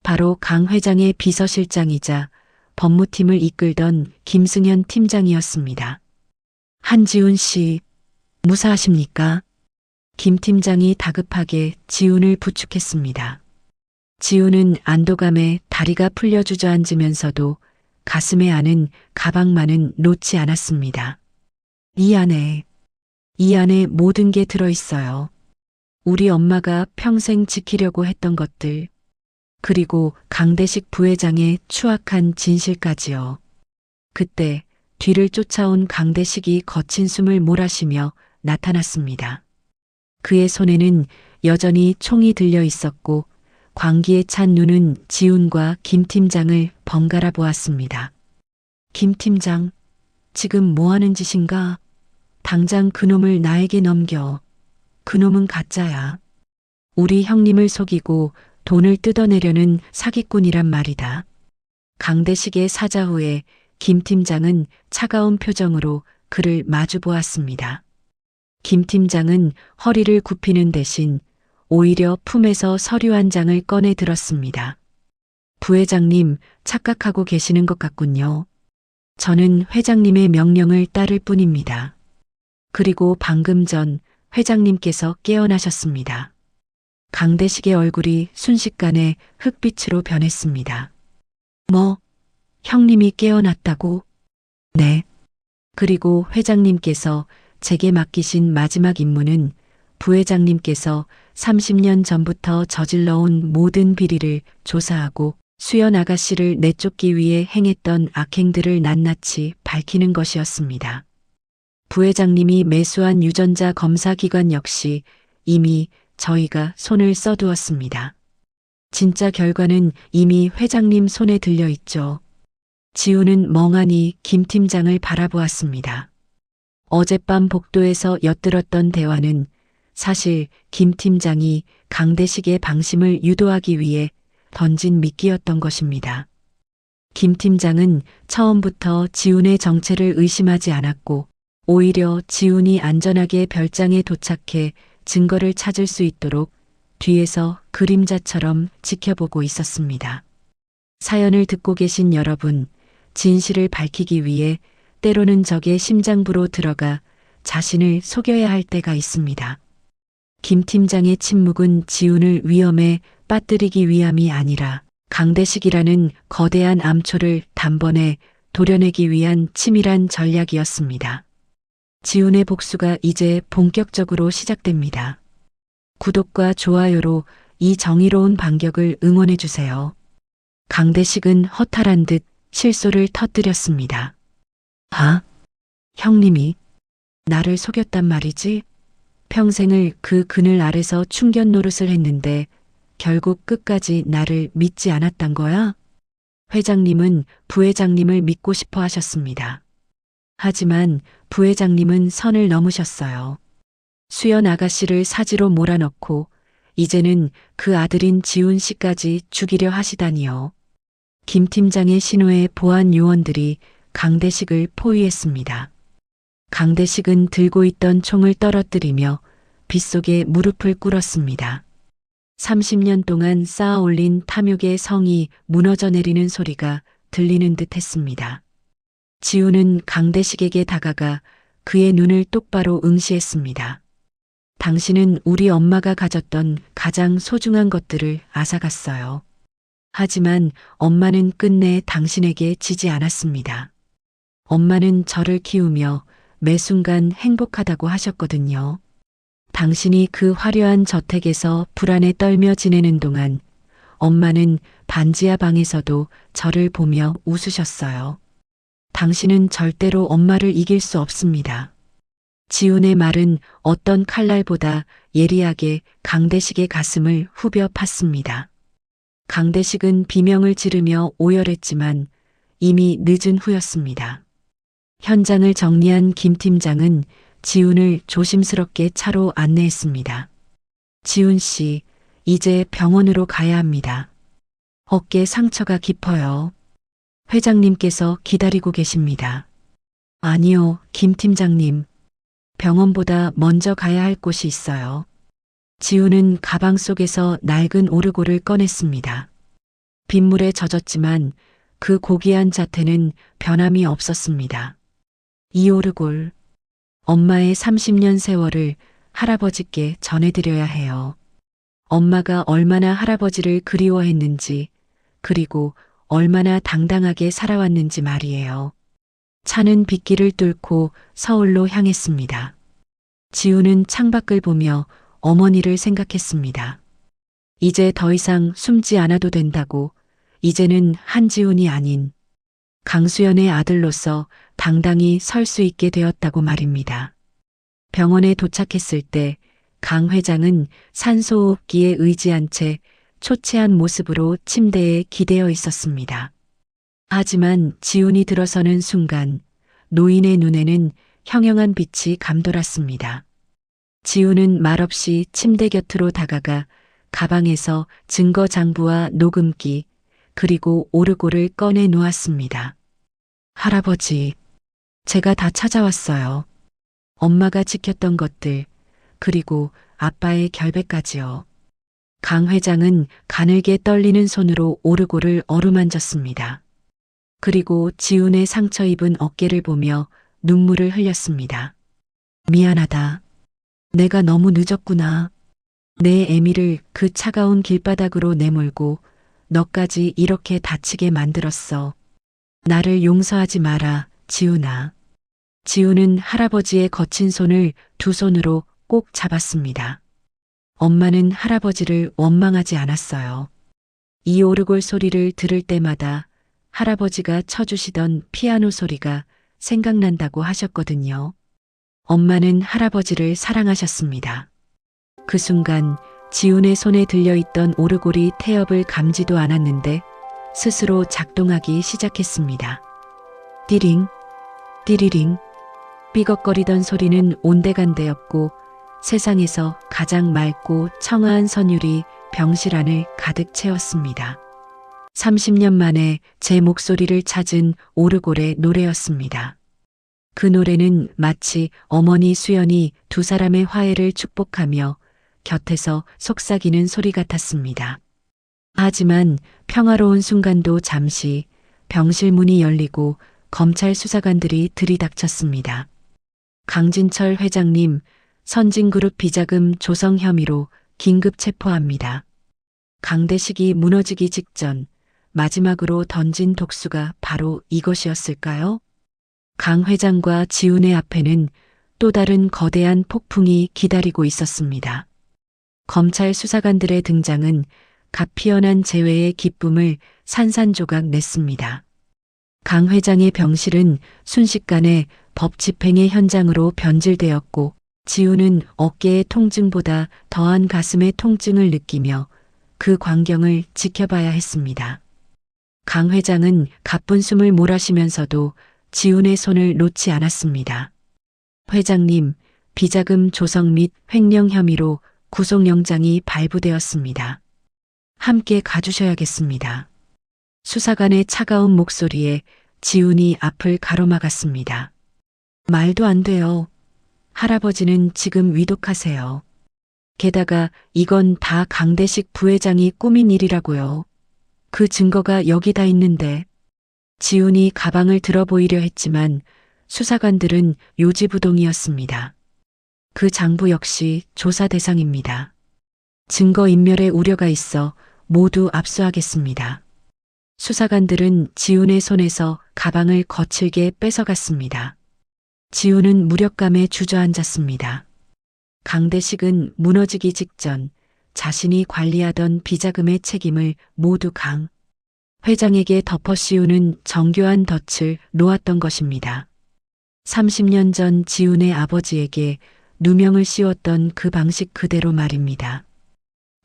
S1: 바로 강 회장의 비서실장이자 법무팀을 이끌던 김승현 팀장이었습니다. 한지훈 씨, 무사하십니까? 김 팀장이 다급하게 지훈을 부축했습니다. 지훈은 안도감에 다리가 풀려 주저앉으면서도 가슴에 안은 가방만은 놓지 않았습니다. 이 안에 모든 게 들어있어요. 우리 엄마가 평생 지키려고 했던 것들, 그리고 강대식 부회장의 추악한 진실까지요. 그때 뒤를 쫓아온 강대식이 거친 숨을 몰아쉬며 나타났습니다. 그의 손에는 여전히 총이 들려 있었고 광기에 찬 눈은 지훈과 김 팀장을 번갈아 보았습니다. 김 팀장, 지금 뭐 하는 짓인가? 당장 그놈을 나에게 넘겨. 그놈은 가짜야. 우리 형님을 속이고 돈을 뜯어내려는 사기꾼이란 말이다. 강대식의 사자 후에 김 팀장은 차가운 표정으로 그를 마주 보았습니다. 김 팀장은 허리를 굽히는 대신 오히려 품에서 서류 한 장을 꺼내 들었습니다. 부회장님, 착각하고 계시는 것 같군요. 저는 회장님의 명령을 따를 뿐입니다. 그리고 방금 전 회장님께서 깨어나셨습니다. 강대식의 얼굴이 순식간에 흑빛으로 변했습니다. 뭐, 형님이 깨어났다고? 네. 그리고 회장님께서 제게 맡기신 마지막 임무는 부회장님께서 30년 전부터 저질러온 모든 비리를 조사하고 수연 아가씨를 내쫓기 위해 행했던 악행들을 낱낱이 밝히는 것이었습니다. 부회장님이 매수한 유전자 검사 기관 역시 이미 저희가 손을 써두었습니다. 진짜 결과는 이미 회장님 손에 들려 있죠. 지우는 멍하니 김 팀장을 바라보았습니다. 어젯밤 복도에서 엿들었던 대화는 사실 김 팀장이 강대식의 방심을 유도하기 위해 던진 미끼였던 것입니다. 김 팀장은 처음부터 지훈의 정체를 의심하지 않았고 오히려 지훈이 안전하게 별장에 도착해 증거를 찾을 수 있도록 뒤에서 그림자처럼 지켜보고 있었습니다. 사연을 듣고 계신 여러분, 진실을 밝히기 위해 때로는 적의 심장부로 들어가 자신을 속여야 할 때가 있습니다. 김 팀장의 침묵은 지훈을 위험에 빠뜨리기 위함이 아니라 강대식이라는 거대한 암초를 단번에 도려내기 위한 치밀한 전략이었습니다. 지훈의 복수가 이제 본격적으로 시작됩니다. 구독과 좋아요로 이 정의로운 반격을 응원해주세요. 강대식은 허탈한 듯 실소를 터뜨렸습니다. 아, 형님이 나를 속였단 말이지? 평생을 그 그늘 아래서 충견 노릇을 했는데 결국 끝까지 나를 믿지 않았단 거야? 회장님은 부회장님을 믿고 싶어 하셨습니다. 하지만 부회장님은 선을 넘으셨어요. 수연 아가씨를 사지로 몰아넣고 이제는 그 아들인 지훈 씨까지 죽이려 하시다니요. 김 팀장의 신호에 보안 요원들이 강대식을 포위했습니다. 강대식은 들고 있던 총을 떨어뜨리며 빗속에 무릎을 꿇었습니다. 30년 동안 쌓아 올린 탐욕의 성이 무너져 내리는 소리가 들리는 듯 했습니다. 지훈은 강대식에게 다가가 그의 눈을 똑바로 응시했습니다. 당신은 우리 엄마가 가졌던 가장 소중한 것들을 앗아갔어요. 하지만 엄마는 끝내 당신에게 지지 않았습니다. 엄마는 저를 키우며 매 순간 행복하다고 하셨거든요. 당신이 그 화려한 저택에서 불안에 떨며 지내는 동안 엄마는 반지하 방에서도 저를 보며 웃으셨어요. 당신은 절대로 엄마를 이길 수 없습니다. 지훈의 말은 어떤 칼날보다 예리하게 강대식의 가슴을 후벼 팠습니다. 강대식은 비명을 지르며 오열했지만 이미 늦은 후였습니다. 현장을 정리한 김 팀장은 지훈을 조심스럽게 차로 안내했습니다. 지훈 씨, 이제 병원으로 가야 합니다. 어깨 상처가 깊어요. 회장님께서 기다리고 계십니다. 아니요, 김 팀장님. 병원보다 먼저 가야 할 곳이 있어요. 지훈은 가방 속에서 낡은 오르골을 꺼냈습니다. 빗물에 젖었지만 그 고귀한 자태는 변함이 없었습니다. 이 오르골, 엄마의 30년 세월을 할아버지께 전해드려야 해요. 엄마가 얼마나 할아버지를 그리워했는지, 그리고 얼마나 당당하게 살아왔는지 말이에요. 차는 빗길을 뚫고 서울로 향했습니다. 지훈은 창밖을 보며 어머니를 생각했습니다. 이제 더 이상 숨지 않아도 된다고, 이제는 한지훈이 아닌 강수연의 아들로서 당당히 설 수 있게 되었다고 말입니다. 병원에 도착했을 때 강 회장은 산소호흡기에 의지한 채 초췌한 모습으로 침대에 기대어 있었습니다. 하지만 지훈이 들어서는 순간 노인의 눈에는 형형한 빛이 감돌았습니다. 지훈은 말없이 침대 곁으로 다가가 가방에서 증거 장부와 녹음기 그리고 오르골을 꺼내 놓았습니다. 할아버지, 제가 다 찾아왔어요. 엄마가 지켰던 것들, 그리고 아빠의 결백까지요. 강 회장은 가늘게 떨리는 손으로 오르골을 어루만졌습니다. 그리고 지훈의 상처 입은 어깨를 보며 눈물을 흘렸습니다. 미안하다. 내가 너무 늦었구나. 내 애미를 그 차가운 길바닥으로 내몰고 너까지 이렇게 다치게 만들었어. 나를 용서하지 마라, 지훈아. 지훈은 할아버지의 거친 손을 두 손으로 꼭 잡았습니다. 엄마는 할아버지를 원망하지 않았어요. 이 오르골 소리를 들을 때마다 할아버지가 쳐주시던 피아노 소리가 생각난다고 하셨거든요. 엄마는 할아버지를 사랑하셨습니다. 그 순간 지훈의 손에 들려있던 오르골이 태엽을 감지도 않았는데 스스로 작동하기 시작했습니다. 띠링, 띠리링. 삐걱거리던 소리는 온데간데였고 세상에서 가장 맑고 청아한 선율이 병실 안을 가득 채웠습니다. 30년 만에 제 목소리를 찾은 오르골의 노래였습니다. 그 노래는 마치 어머니 수연이 두 사람의 화해를 축복하며 곁에서 속삭이는 소리 같았습니다. 하지만 평화로운 순간도 잠시 병실 문이 열리고 검찰 수사관들이 들이닥쳤습니다. 강진철 회장님, 선진그룹 비자금 조성 혐의로 긴급 체포합니다. 강대식이 무너지기 직전 마지막으로 던진 독수가 바로 이것이었을까요? 강 회장과 지훈의 앞에는 또 다른 거대한 폭풍이 기다리고 있었습니다. 검찰 수사관들의 등장은 갓 피어난 재회의 기쁨을 산산조각 냈습니다. 강 회장의 병실은 순식간에 법 집행의 현장으로 변질되었고 지훈은 어깨의 통증보다 더한 가슴의 통증을 느끼며 그 광경을 지켜봐야 했습니다. 강 회장은 가쁜 숨을 몰아쉬면서도 지훈의 손을 놓지 않았습니다. 회장님, 비자금 조성 및 횡령 혐의로 구속영장이 발부되었습니다. 함께 가주셔야겠습니다. 수사관의 차가운 목소리에 지훈이 앞을 가로막았습니다. 말도 안 돼요. 할아버지는 지금 위독하세요. 게다가 이건 다 강대식 부회장이 꾸민 일이라고요. 그 증거가 여기 다 있는데. 지훈이 가방을 들어 보이려 했지만 수사관들은 요지부동이었습니다. 그 장부 역시 조사 대상입니다. 증거인멸의 우려가 있어 모두 압수하겠습니다. 수사관들은 지훈의 손에서 가방을 거칠게 뺏어갔습니다. 지훈은 무력감에 주저앉았습니다. 강대식은 무너지기 직전 자신이 관리하던 비자금의 책임을 모두 강 회장에게 덮어씌우는 정교한 덫을 놓았던 것입니다. 30년 전 지훈의 아버지에게 누명을 씌웠던 그 방식 그대로 말입니다.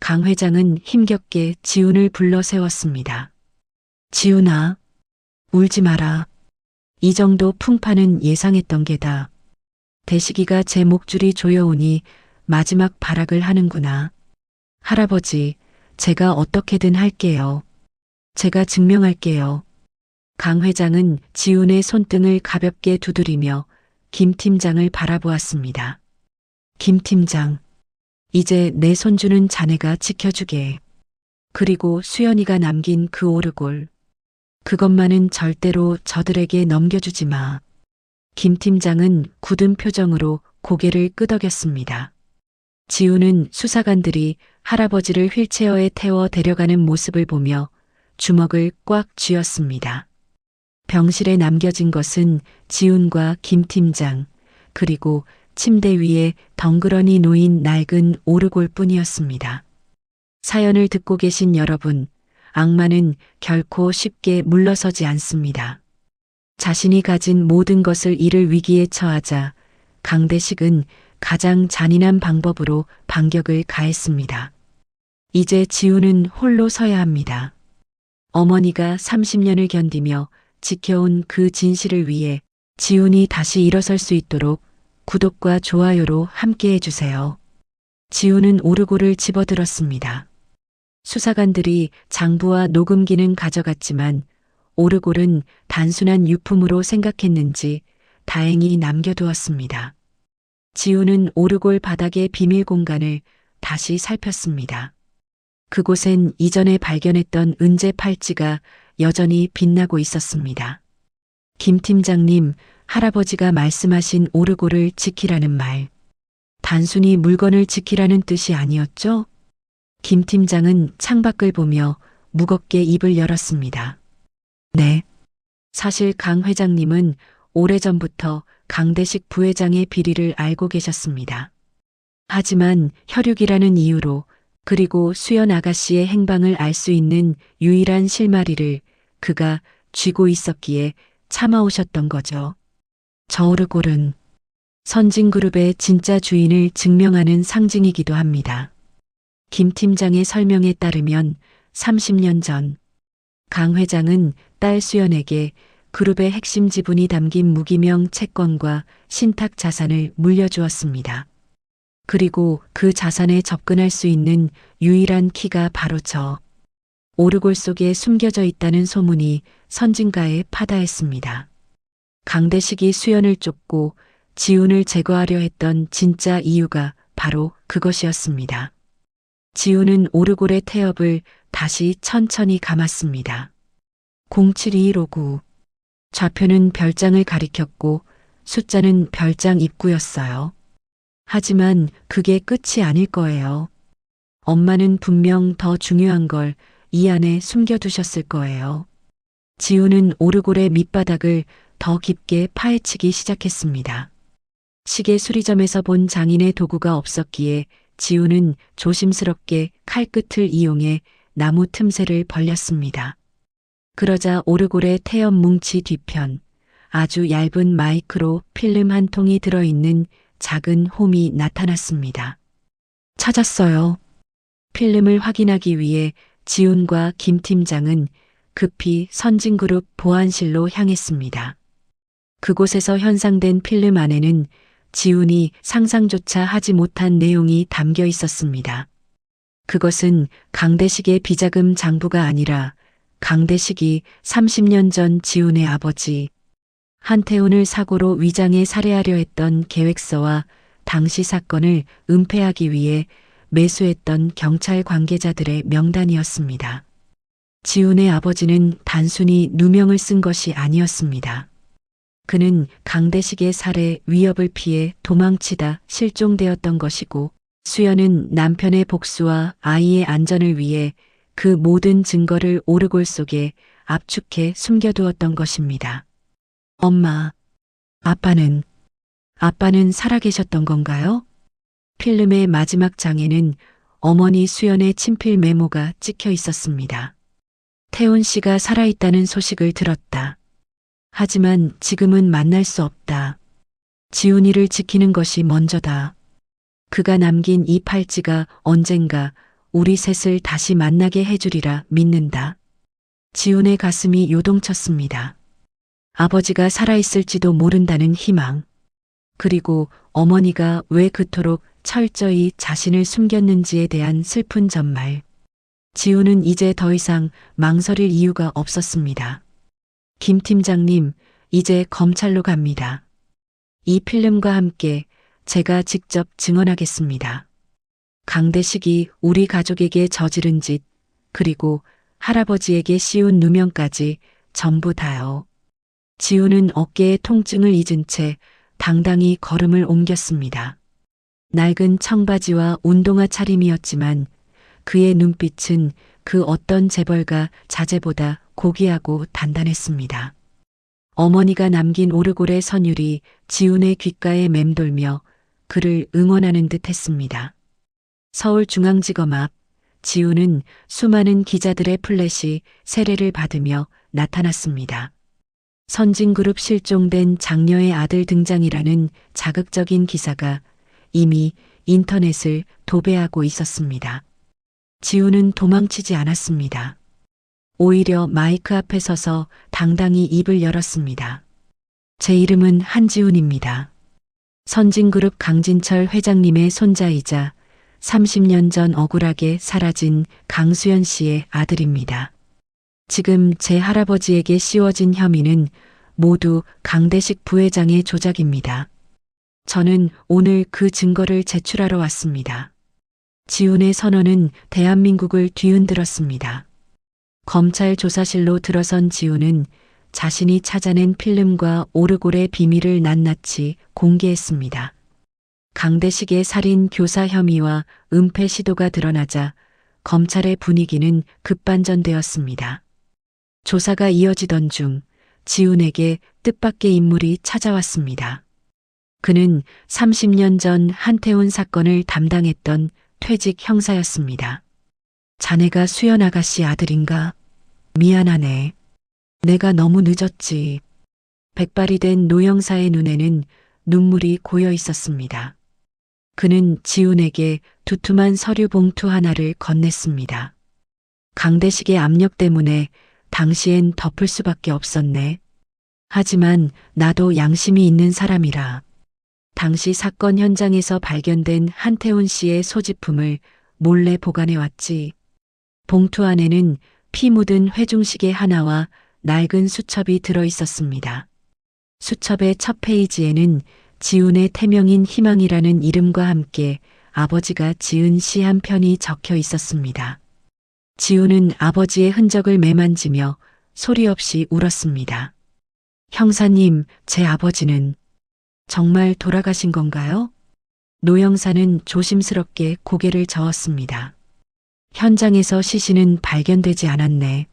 S1: 강 회장은 힘겹게 지훈을 불러 세웠습니다. 지훈아, 울지 마라. 이 정도 풍파는 예상했던 게다. 대식이가 제 목줄이 조여오니 마지막 발악을 하는구나. 할아버지, 제가 어떻게든 할게요. 제가 증명할게요. 강 회장은 지훈의 손등을 가볍게 두드리며 김 팀장을 바라보았습니다. 김 팀장, 이제 내 손주는 자네가 지켜주게. 그리고 수연이가 남긴 그 오르골. 그것만은 절대로 저들에게 넘겨주지 마. 김 팀장은 굳은 표정으로 고개를 끄덕였습니다. 지훈은 수사관들이 할아버지를 휠체어에 태워 데려가는 모습을 보며 주먹을 꽉 쥐었습니다. 병실에 남겨진 것은 지훈과 김 팀장, 그리고 침대 위에 덩그러니 놓인 낡은 오르골뿐이었습니다. 사연을 듣고 계신 여러분, 악마는 결코 쉽게 물러서지 않습니다. 자신이 가진 모든 것을 잃을 위기에 처하자 강대식은 가장 잔인한 방법으로 반격을 가했습니다. 이제 지훈은 홀로 서야 합니다. 어머니가 30년을 견디며 지켜온 그 진실을 위해 지훈이 다시 일어설 수 있도록 구독과 좋아요로 함께 해주세요. 지훈은 오르골을 집어들었습니다. 수사관들이 장부와 녹음기는 가져갔지만 오르골은 단순한 유품으로 생각했는지 다행히 남겨두었습니다. 지훈은 오르골 바닥의 비밀 공간을 다시 살폈습니다. 그곳엔 이전에 발견했던 은재 팔찌가 여전히 빛나고 있었습니다. 김 팀장님, 할아버지가 말씀하신 오르골을 지키라는 말. 단순히 물건을 지키라는 뜻이 아니었죠? 김 팀장은 창밖을 보며 무겁게 입을 열었습니다. 네. 사실 강 회장님은 오래전부터 강대식 부회장의 비리를 알고 계셨습니다. 하지만 혈육이라는 이유로 그리고 수연 아가씨의 행방을 알 수 있는 유일한 실마리를 그가 쥐고 있었기에 참아오셨던 거죠. 저 오르골은 선진그룹의 진짜 주인을 증명하는 상징이기도 합니다. 김 팀장의 설명에 따르면 30년 전 강 회장은 딸 수연에게 그룹의 핵심 지분이 담긴 무기명 채권과 신탁 자산을 물려주었습니다. 그리고 그 자산에 접근할 수 있는 유일한 키가 바로 저 오르골 속에 숨겨져 있다는 소문이 선진가에 파다했습니다. 강대식이 수연을 쫓고 지훈을 제거하려 했던 진짜 이유가 바로 그것이었습니다. 지우는 오르골의 태엽을 다시 천천히 감았습니다. 072159. 좌표는 별장을 가리켰고 숫자는 별장 입구였어요. 하지만 그게 끝이 아닐 거예요. 엄마는 분명 더 중요한 걸 이 안에 숨겨두셨을 거예요. 지우는 오르골의 밑바닥을 더 깊게 파헤치기 시작했습니다. 시계 수리점에서 본 장인의 도구가 없었기에 지우는 조심스럽게 칼끝을 이용해 나무 틈새를 벌렸습니다. 그러자 오르골의 태엽 뭉치 뒤편, 아주 얇은 마이크로 필름 한 통이 들어있는 작은 홈이 나타났습니다. 찾았어요. 필름을 확인하기 위해 지훈과 김 팀장은 급히 선진그룹 보안실로 향했습니다. 그곳에서 현상된 필름 안에는 지훈이 상상조차 하지 못한 내용이 담겨 있었습니다. 그것은 강대식의 비자금 장부가 아니라 강대식이 30년 전 지훈의 아버지 한태훈을 사고로 위장해 살해하려 했던 계획서와 당시 사건을 은폐하기 위해 매수했던 경찰 관계자들의 명단이었습니다. 지훈의 아버지는 단순히 누명을 쓴 것이 아니었습니다. 그는 강대식의 살해 위협을 피해 도망치다 실종되었던 것이고 수연은 남편의 복수와 아이의 안전을 위해 그 모든 증거를 오르골 속에 압축해 숨겨두었던 것입니다. 엄마, 아빠는 살아계셨던 건가요? 필름의 마지막 장에는 어머니 수연의 친필 메모가 찍혀 있었습니다. 태훈 씨가 살아있다는 소식을 들었다. 하지만 지금은 만날 수 없다. 지훈이를 지키는 것이 먼저다. 그가 남긴 이 팔찌가 언젠가 우리 셋을 다시 만나게 해주리라 믿는다. 지훈의 가슴이 요동쳤습니다. 아버지가 살아있을지도 모른다는 희망. 그리고 어머니가 왜 그토록 철저히 자신을 숨겼는지에 대한 슬픈 전말. 지훈은 이제 더 이상 망설일 이유가 없었습니다. 김 팀장님, 이제 검찰로 갑니다. 이 필름과 함께 제가 직접 증언하겠습니다. 강대식이 우리 가족에게 저지른 짓, 그리고 할아버지에게 씌운 누명까지 전부 다요. 지훈은 어깨의 통증을 잊은 채 당당히 걸음을 옮겼습니다. 낡은 청바지와 운동화 차림이었지만 그의 눈빛은 그 어떤 재벌가 자제보다 고귀하고 단단했습니다. 어머니가 남긴 오르골의 선율이 지훈의 귓가에 맴돌며 그를 응원하는 듯 했습니다. 서울중앙지검 앞 지훈은 수많은 기자들의 플래시 세례를 받으며 나타났습니다. 선진그룹 실종된 장녀의 아들 등장이라는 자극적인 기사가 이미 인터넷을 도배하고 있었습니다. 지훈은 도망치지 않았습니다. 오히려 마이크 앞에 서서 당당히 입을 열었습니다. 제 이름은 한지훈입니다. 선진그룹 강진철 회장님의 손자이자 30년 전 억울하게 사라진 강수연 씨의 아들입니다. 지금 제 할아버지에게 씌워진 혐의는 모두 강대식 부회장의 조작입니다. 저는 오늘 그 증거를 제출하러 왔습니다. 지훈의 선언은 대한민국을 뒤흔들었습니다. 검찰 조사실로 들어선 지훈은 자신이 찾아낸 필름과 오르골의 비밀을 낱낱이 공개했습니다. 강대식의 살인 교사 혐의와 은폐 시도가 드러나자 검찰의 분위기는 급반전되었습니다. 조사가 이어지던 중 지훈에게 뜻밖의 인물이 찾아왔습니다. 그는 30년 전 한태훈 사건을 담당했던 퇴직 형사였습니다. 자네가 수연 아가씨 아들인가? 미안하네. 내가 너무 늦었지. 백발이 된 노 형사의 눈에는 눈물이 고여 있었습니다. 그는 지훈에게 두툼한 서류 봉투 하나를 건넸습니다. 강대식의 압력 때문에 당시엔 덮을 수밖에 없었네. 하지만 나도 양심이 있는 사람이라. 당시 사건 현장에서 발견된 한태훈 씨의 소지품을 몰래 보관해왔지. 봉투 안에는 피 묻은 회중시계 하나와 낡은 수첩이 들어있었습니다. 수첩의 첫 페이지에는 지훈의 태명인 희망이라는 이름과 함께 아버지가 지은 시 한 편이 적혀 있었습니다. 지우는 아버지의 흔적을 매만지며 소리 없이 울었습니다. 형사님, 제 아버지는 정말 돌아가신 건가요? 노영사는 조심스럽게 고개를 저었습니다. 현장에서 시신은 발견되지 않았네.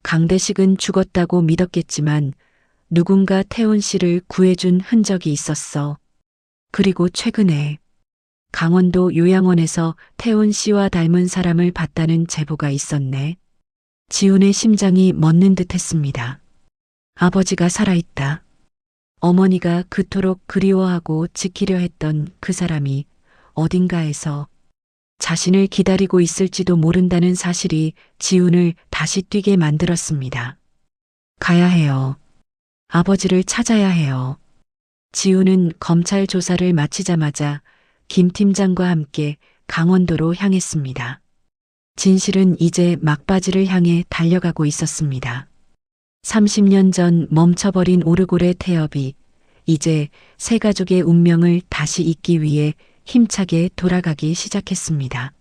S1: 강대식은 죽었다고 믿었겠지만 누군가 태훈 씨를 구해준 흔적이 있었어. 그리고 최근에 강원도 요양원에서 태훈 씨와 닮은 사람을 봤다는 제보가 있었네. 지훈의 심장이 멎는 듯 했습니다. 아버지가 살아있다. 어머니가 그토록 그리워하고 지키려 했던 그 사람이 어딘가에서 자신을 기다리고 있을지도 모른다는 사실이 지훈을 다시 뛰게 만들었습니다. 가야 해요. 아버지를 찾아야 해요. 지훈은 검찰 조사를 마치자마자 김 팀장과 함께 강원도로 향했습니다. 진실은 이제 막바지를 향해 달려가고 있었습니다. 30년 전 멈춰버린 오르골의 태엽이 이제 세 가족의 운명을 다시 잇기 위해 힘차게 돌아가기 시작했습니다.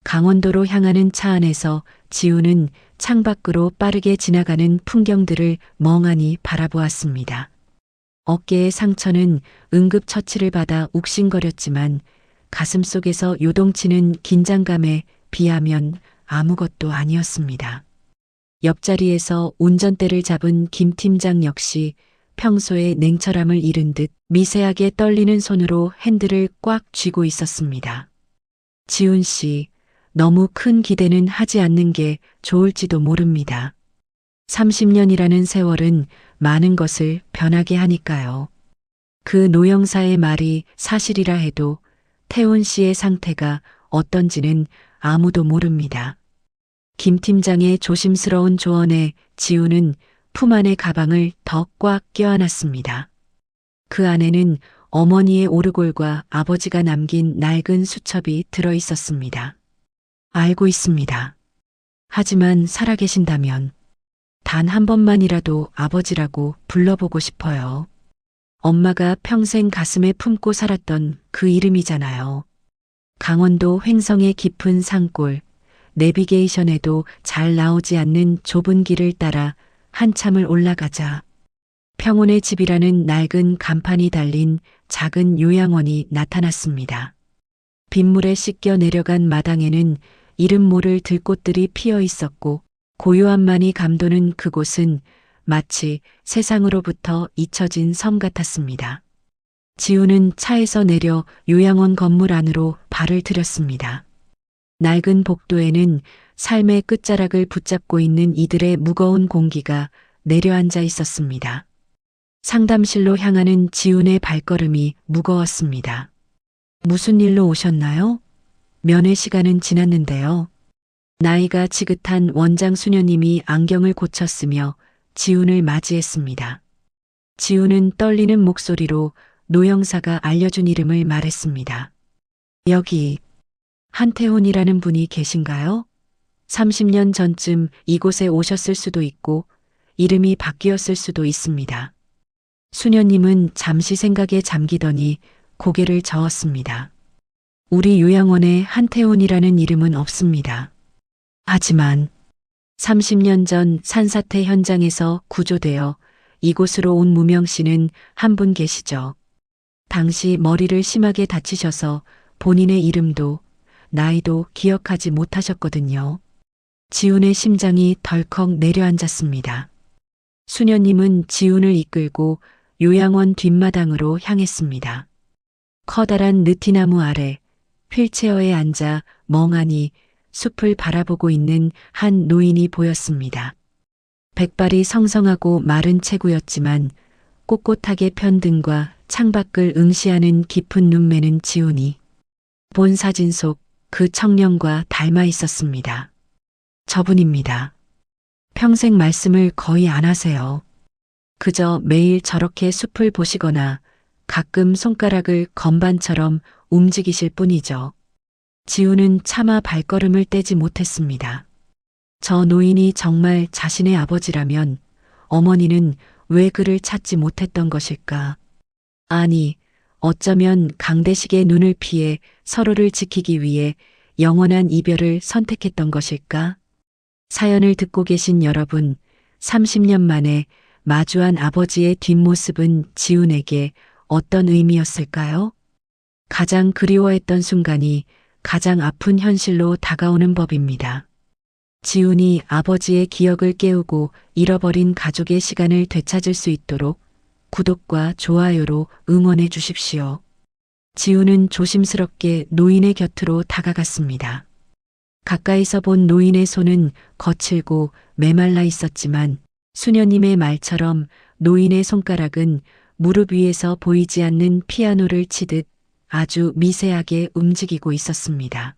S1: 강원도로 향하는 차 안에서 지우는 창밖으로 빠르게 지나가는 풍경들을 멍하니 바라보았습니다. 어깨의 상처는 응급처치를 받아 욱신거렸지만 가슴속에서 요동치는 긴장감에 비하면 아무것도 아니었습니다. 옆자리에서 운전대를 잡은 김 팀장 역시 평소의 냉철함을 잃은 듯 미세하게 떨리는 손으로 핸들을 꽉 쥐고 있었습니다. 지훈 씨, 너무 큰 기대는 하지 않는 게 좋을지도 모릅니다. 30년이라는 세월은 많은 것을 변하게 하니까요. 그 노영사의 말이 사실이라 해도 태훈 씨의 상태가 어떤지는 아무도 모릅니다. 김 팀장의 조심스러운 조언에 지우는 품 안의 가방을 더 꽉 껴안았습니다. 그 안에는 어머니의 오르골과 아버지가 남긴 낡은 수첩이 들어 있었습니다. 알고 있습니다. 하지만 살아계신다면 단 한 번만이라도 아버지라고 불러보고 싶어요. 엄마가 평생 가슴에 품고 살았던 그 이름이잖아요. 강원도 횡성의 깊은 산골, 내비게이션에도 잘 나오지 않는 좁은 길을 따라 한참을 올라가자 평온의 집이라는 낡은 간판이 달린 작은 요양원이 나타났습니다. 빗물에 씻겨 내려간 마당에는 이름 모를 들꽃들이 피어 있었고 고요함만이 감도는 그곳은 마치 세상으로부터 잊혀진 섬 같았습니다. 지우는 차에서 내려 요양원 건물 안으로 발을 들였습니다. 낡은 복도에는 삶의 끝자락을 붙잡고 있는 이들의 무거운 공기가 내려앉아 있었습니다. 상담실로 향하는 지훈의 발걸음이 무거웠습니다. 무슨 일로 오셨나요? 면회 시간은 지났는데요. 나이가 지긋한 원장 수녀님이 안경을 고쳤으며 지훈을 맞이했습니다. 지훈은 떨리는 목소리로 노영사가 알려준 이름을 말했습니다. 여기 한태훈이라는 분이 계신가요? 30년 전쯤 이곳에 오셨을 수도 있고 이름이 바뀌었을 수도 있습니다. 수녀님은 잠시 생각에 잠기더니 고개를 저었습니다. 우리 요양원에 한태훈이라는 이름은 없습니다. 하지만 30년 전 산사태 현장에서 구조되어 이곳으로 온 무명 씨는 한 분 계시죠. 당시 머리를 심하게 다치셔서 본인의 이름도 나이도 기억하지 못하셨거든요. 지훈의 심장이 덜컥 내려앉았습니다. 수녀님은 지훈을 이끌고 요양원 뒷마당으로 향했습니다. 커다란 느티나무 아래 휠체어에 앉아 멍하니 숲을 바라보고 있는 한 노인이 보였습니다. 백발이 성성하고 마른 체구였지만 꼿꼿하게 편 등과 창밖을 응시하는 깊은 눈매는 지훈이 본 사진 속 그 청년과 닮아 있었습니다. 저분입니다. 평생 말씀을 거의 안 하세요. 그저 매일 저렇게 숲을 보시거나 가끔 손가락을 건반처럼 움직이실 뿐이죠. 지훈은 차마 발걸음을 떼지 못했습니다. 저 노인이 정말 자신의 아버지라면 어머니는 왜 그를 찾지 못했던 것일까? 아니, 어쩌면 강대식의 눈을 피해 서로를 지키기 위해 영원한 이별을 선택했던 것일까? 사연을 듣고 계신 여러분, 30년 만에 마주한 아버지의 뒷모습은 지훈에게 어떤 의미였을까요? 가장 그리워했던 순간이 가장 아픈 현실로 다가오는 법입니다. 지훈이 아버지의 기억을 깨우고 잃어버린 가족의 시간을 되찾을 수 있도록 구독과 좋아요로 응원해 주십시오. 지훈은 조심스럽게 노인의 곁으로 다가갔습니다. 가까이서 본 노인의 손은 거칠고 메말라 있었지만 수녀님의 말처럼 노인의 손가락은 무릎 위에서 보이지 않는 피아노를 치듯 아주 미세하게 움직이고 있었습니다.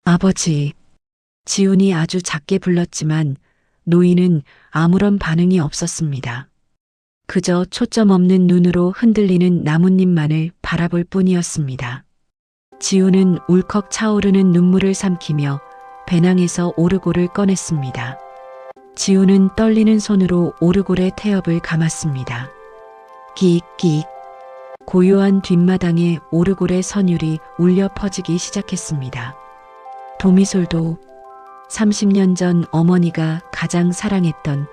S1: 아버지. 지훈이 아주 작게 불렀지만 노인은 아무런 반응이 없었습니다. 그저 초점 없는 눈으로 흔들리는 나뭇잎만을 바라볼 뿐이었습니다. 지훈은 울컥 차오르는 눈물을 삼키며 배낭에서 오르골을 꺼냈습니다. 지훈은 떨리는 손으로 오르골의 태엽을 감았습니다. 끼익끼익. 고요한 뒷마당에 오르골의 선율이 울려 퍼지기 시작했습니다. 도미솔도 30년 전 어머니가 가장 사랑했던,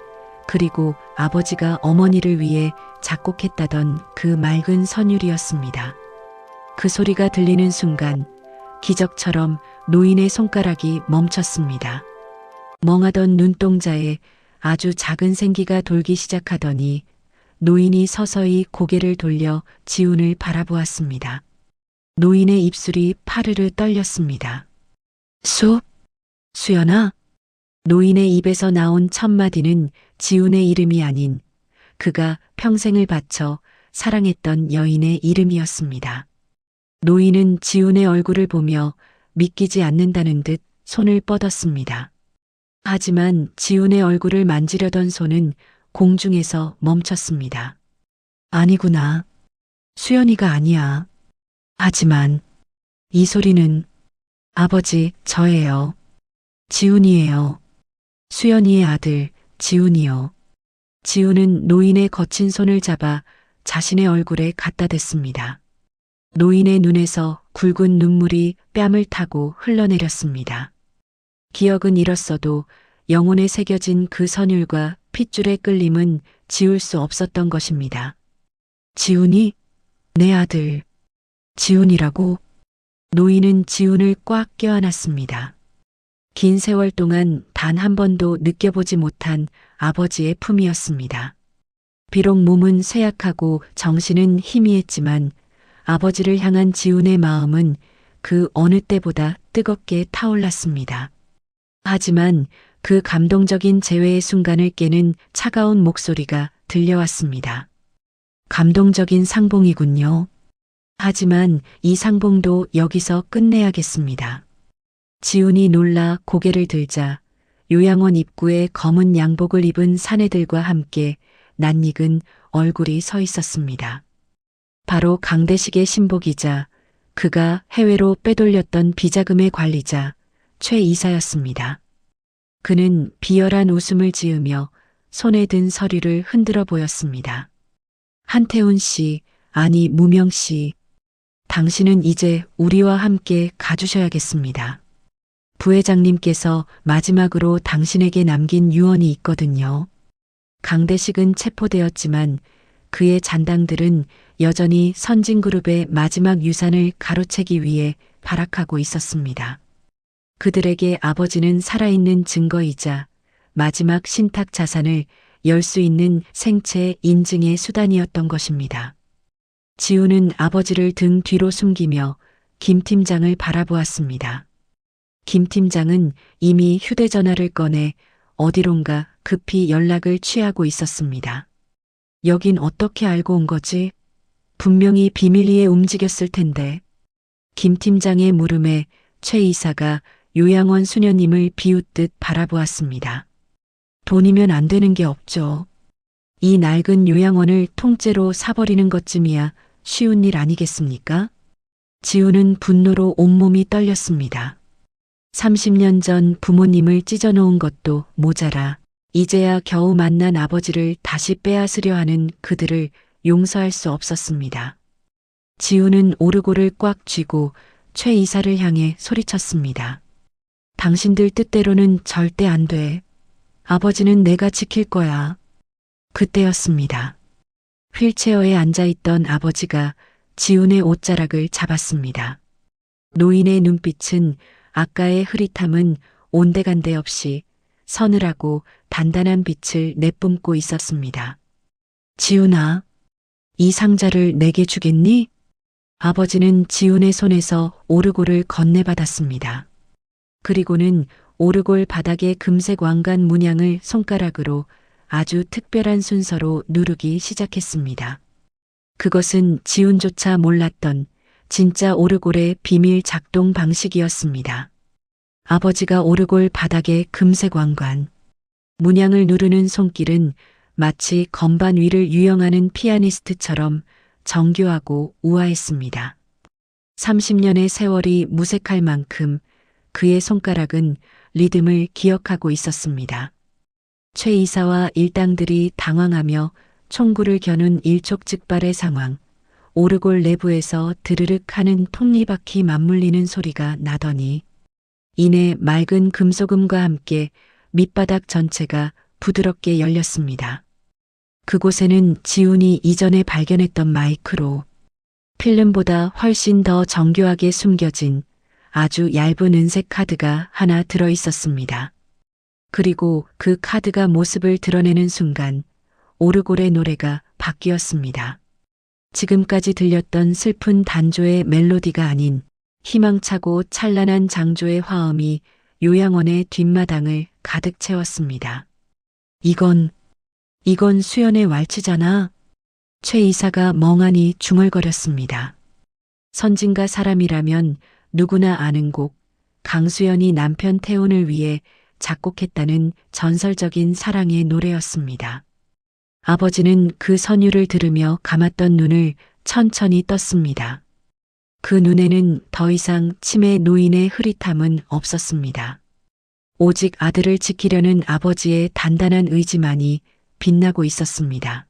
S1: 그리고 아버지가 어머니를 위해 작곡했다던 그 맑은 선율이었습니다. 그 소리가 들리는 순간 기적처럼 노인의 손가락이 멈췄습니다. 멍하던 눈동자에 아주 작은 생기가 돌기 시작하더니 노인이 서서히 고개를 돌려 지훈을 바라보았습니다. 노인의 입술이 파르르 떨렸습니다. 수연아? 노인의 입에서 나온 첫 마디는 지훈의 이름이 아닌 그가 평생을 바쳐 사랑했던 여인의 이름이었습니다. 노인은 지훈의 얼굴을 보며 믿기지 않는다는 듯 손을 뻗었습니다. 하지만 지훈의 얼굴을 만지려던 손은 공중에서 멈췄습니다. 아니구나. 수연이가 아니야. 하지만 이 소리는 아버지, 저예요. 지훈이에요. 수연이의 아들, 지훈이요. 지훈은 노인의 거친 손을 잡아 자신의 얼굴에 갖다 댔습니다. 노인의 눈에서 굵은 눈물이 뺨을 타고 흘러내렸습니다. 기억은 잃었어도 영혼에 새겨진 그 선율과 핏줄의 끌림은 지울 수 없었던 것입니다. 지훈이? 내 아들. 지훈이라고? 노인은 지훈을 꽉 껴안았습니다. 긴 세월 동안 단 한 번도 느껴보지 못한 아버지의 품이었습니다. 비록 몸은 쇠약하고 정신은 희미했지만 아버지를 향한 지훈의 마음은 그 어느 때보다 뜨겁게 타올랐습니다. 하지만 그 감동적인 재회의 순간을 깨는 차가운 목소리가 들려왔습니다. 감동적인 상봉이군요. 하지만 이 상봉도 여기서 끝내야겠습니다. 지훈이 놀라 고개를 들자 요양원 입구에 검은 양복을 입은 사내들과 함께 낯익은 얼굴이 서 있었습니다. 바로 강대식의 신복이자 그가 해외로 빼돌렸던 비자금의 관리자 최 이사였습니다. 그는 비열한 웃음을 지으며 손에 든 서류를 흔들어 보였습니다. 한태훈 씨, 아니 무명 씨, 당신은 이제 우리와 함께 가주셔야겠습니다. 부회장님께서 마지막으로 당신에게 남긴 유언이 있거든요. 강대식은 체포되었지만 그의 잔당들은 여전히 선진그룹의 마지막 유산을 가로채기 위해 발악하고 있었습니다. 그들에게 아버지는 살아있는 증거이자 마지막 신탁 자산을 열 수 있는 생체 인증의 수단이었던 것입니다. 지훈은 아버지를 등 뒤로 숨기며 김 팀장을 바라보았습니다. 김 팀장은 이미 휴대전화를 꺼내 어디론가 급히 연락을 취하고 있었습니다. 여긴 어떻게 알고 온 거지? 분명히 비밀리에 움직였을 텐데. 김 팀장의 물음에 최 이사가 요양원 수녀님을 비웃듯 바라보았습니다. 돈이면 안 되는 게 없죠. 이 낡은 요양원을 통째로 사버리는 것쯤이야 쉬운 일 아니겠습니까? 지훈은 분노로 온몸이 떨렸습니다. 30년 전 부모님을 찢어놓은 것도 모자라 이제야 겨우 만난 아버지를 다시 빼앗으려 하는 그들을 용서할 수 없었습니다. 지우는 오르골을 꽉 쥐고 최 이사를 향해 소리쳤습니다. 당신들 뜻대로는 절대 안 돼. 아버지는 내가 지킬 거야. 그때였습니다. 휠체어에 앉아있던 아버지가 지훈의 옷자락을 잡았습니다. 노인의 눈빛은 아까의 흐릿함은 온데간데 없이 서늘하고 단단한 빛을 내뿜고 있었습니다. 지훈아, 이 상자를 내게 주겠니? 아버지는 지훈의 손에서 오르골을 건네받았습니다. 그리고는 오르골 바닥의 금색 왕관 문양을 손가락으로 아주 특별한 순서로 누르기 시작했습니다. 그것은 지훈조차 몰랐던 진짜 오르골의 비밀 작동 방식이었습니다. 아버지가 오르골 바닥의 금색 왕관, 문양을 누르는 손길은 마치 건반 위를 유영하는 피아니스트처럼 정교하고 우아했습니다. 30년의 세월이 무색할 만큼 그의 손가락은 리듬을 기억하고 있었습니다. 최 이사와 일당들이 당황하며 총구를 겨눈 일촉즉발의 상황, 오르골 내부에서 드르륵 하는 톱니바퀴 맞물리는 소리가 나더니 이내 맑은 금소금과 함께 밑바닥 전체가 부드럽게 열렸습니다. 그곳에는 지훈이 이전에 발견했던 마이크로 필름보다 훨씬 더 정교하게 숨겨진 아주 얇은 은색 카드가 하나 들어 있었습니다. 그리고 그 카드가 모습을 드러내는 순간 오르골의 노래가 바뀌었습니다. 지금까지 들렸던 슬픈 단조의 멜로디가 아닌 희망차고 찬란한 장조의 화음이 요양원의 뒷마당을 가득 채웠습니다. 이건 수연의 왈츠잖아. 최 이사가 멍하니 중얼거렸습니다. 선진가 사람이라면 누구나 아는 곡, 강수연이 남편 태훈을 위해 작곡했다는 전설적인 사랑의 노래였습니다. 아버지는 그 선율을 들으며 감았던 눈을 천천히 떴습니다. 그 눈에는 더 이상 치매 노인의 흐릿함은 없었습니다. 오직 아들을 지키려는 아버지의 단단한 의지만이 빛나고 있었습니다.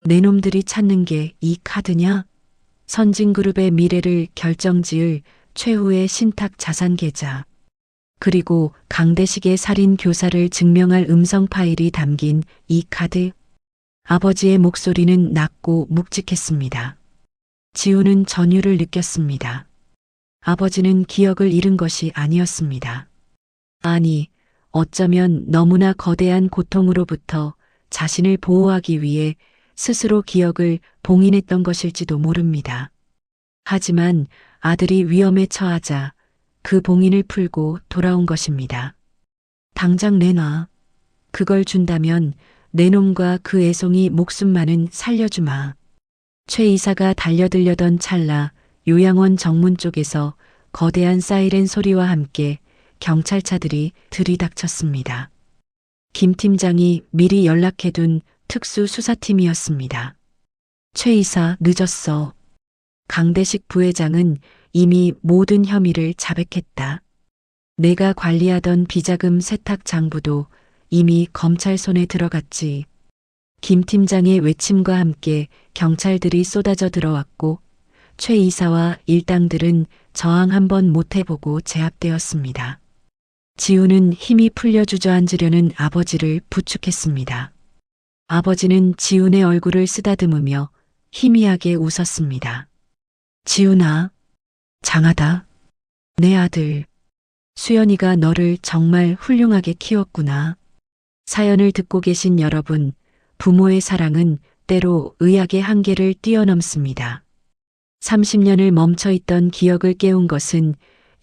S1: 내 놈들이 찾는 게 이 카드냐? 선진그룹의 미래를 결정지을 최후의 신탁 자산 계좌. 그리고 강대식의 살인 교사를 증명할 음성 파일이 담긴 이 카드. 아버지의 목소리는 낮고 묵직했습니다. 지훈은 전율을 느꼈습니다. 아버지는 기억을 잃은 것이 아니었습니다. 아니, 어쩌면 너무나 거대한 고통으로부터 자신을 보호하기 위해 스스로 기억을 봉인했던 것일지도 모릅니다. 하지만 아들이 위험에 처하자 그 봉인을 풀고 돌아온 것입니다. 당장 내놔. 그걸 준다면 내 놈과 그 애송이 목숨만은 살려주마. 최 이사가 달려들려던 찰나 요양원 정문 쪽에서 거대한 사이렌 소리와 함께 경찰차들이 들이닥쳤습니다. 김 팀장이 미리 연락해둔 특수수사팀이었습니다. 최 이사 늦었어. 강대식 부회장은 이미 모든 혐의를 자백했다. 내가 관리하던 비자금 세탁 장부도 이미 검찰 손에 들어갔지. 김 팀장의 외침과 함께 경찰들이 쏟아져 들어왔고 최 이사와 일당들은 저항 한번 못 해보고 제압되었습니다. 지훈은 힘이 풀려 주저앉으려는 아버지를 부축했습니다. 아버지는 지훈의 얼굴을 쓰다듬으며 희미하게 웃었습니다. 지훈아, 장하다. 내 아들. 수연이가 너를 정말 훌륭하게 키웠구나. 사연을 듣고 계신 여러분, 부모의 사랑은 때로 의학의 한계를 뛰어넘습니다. 30년을 멈춰있던 기억을 깨운 것은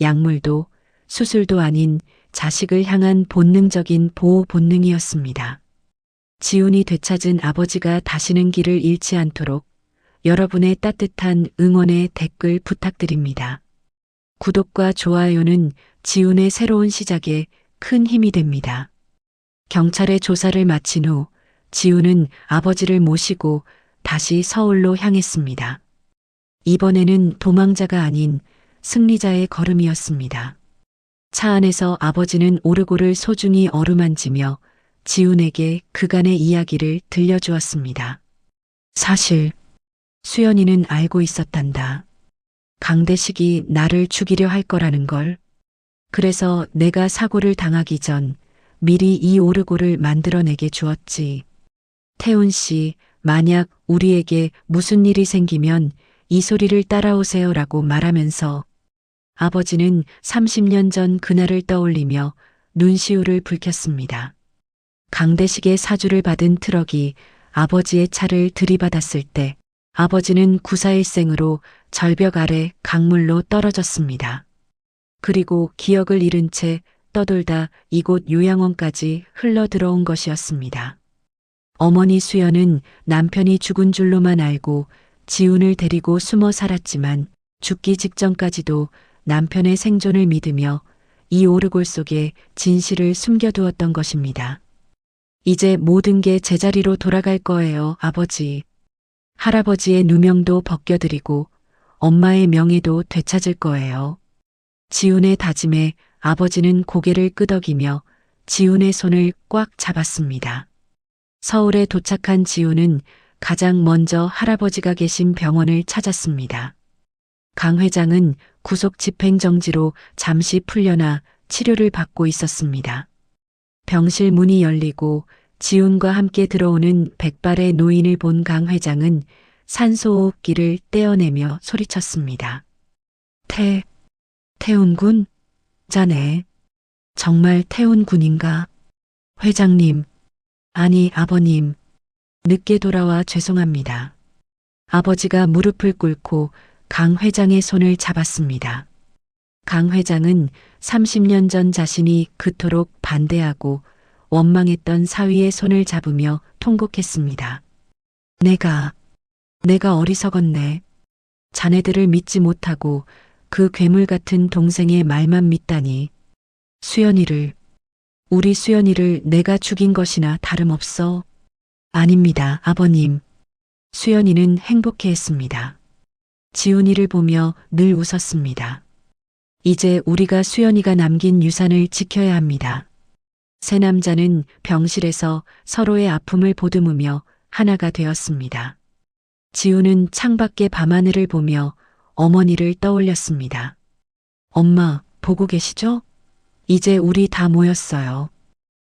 S1: 약물도 수술도 아닌 자식을 향한 본능적인 보호 본능이었습니다. 지훈이 되찾은 아버지가 다시는 길을 잃지 않도록 여러분의 따뜻한 응원의 댓글 부탁드립니다. 구독과 좋아요는 지훈의 새로운 시작에 큰 힘이 됩니다. 경찰의 조사를 마친 후 지훈은 아버지를 모시고 다시 서울로 향했습니다. 이번에는 도망자가 아닌 승리자의 걸음이었습니다. 차 안에서 아버지는 오르골을 소중히 어루만지며 지훈에게 그간의 이야기를 들려주었습니다. 사실 수연이는 알고 있었단다. 강대식이 나를 죽이려 할 거라는 걸. 그래서 내가 사고를 당하기 전 미리 이 오르골을 만들어내게 주었지. 태훈 씨, 만약 우리에게 무슨 일이 생기면 이 소리를 따라오세요라고 말하면서 아버지는 30년 전 그날을 떠올리며 눈시울을 붉혔습니다. 강대식의 사주를 받은 트럭이 아버지의 차를 들이받았을 때 아버지는 구사일생으로 절벽 아래 강물로 떨어졌습니다. 그리고 기억을 잃은 채 떠돌다 이곳 요양원까지 흘러 들어온 것이었습니다. 어머니 수연은 남편이 죽은 줄로만 알고 지훈을 데리고 숨어 살았지만 죽기 직전까지도 남편의 생존을 믿으며 이 오르골 속에 진실을 숨겨두었던 것입니다. 이제 모든 게 제자리로 돌아갈 거예요, 아버지. 할아버지의 누명도 벗겨드리고 엄마의 명예도 되찾을 거예요. 지훈의 다짐에 아버지는 고개를 끄덕이며 지훈의 손을 꽉 잡았습니다. 서울에 도착한 지훈은 가장 먼저 할아버지가 계신 병원을 찾았습니다. 강 회장은 구속 집행정지로 잠시 풀려나 치료를 받고 있었습니다. 병실 문이 열리고 지훈과 함께 들어오는 백발의 노인을 본 강 회장은 산소호흡기를 떼어내며 소리쳤습니다. 태훈군? 자네. 정말 태훈군인가? 회장님. 아니, 아버님. 늦게 돌아와 죄송합니다. 아버지가 무릎을 꿇고 강 회장의 손을 잡았습니다. 강 회장은 30년 전 자신이 그토록 반대하고 원망했던 사위의 손을 잡으며 통곡했습니다. 내가 어리석었네. 자네들을 믿지 못하고 그 괴물 같은 동생의 말만 믿다니. 우리 수연이를 내가 죽인 것이나 다름없어. 아닙니다, 아버님. 수연이는 행복해했습니다. 지훈이를 보며 늘 웃었습니다. 이제 우리가 수연이가 남긴 유산을 지켜야 합니다. 세 남자는 병실에서 서로의 아픔을 보듬으며 하나가 되었습니다. 지훈은 창밖의 밤하늘을 보며 어머니를 떠올렸습니다. 엄마, 보고 계시죠? 이제 우리 다 모였어요.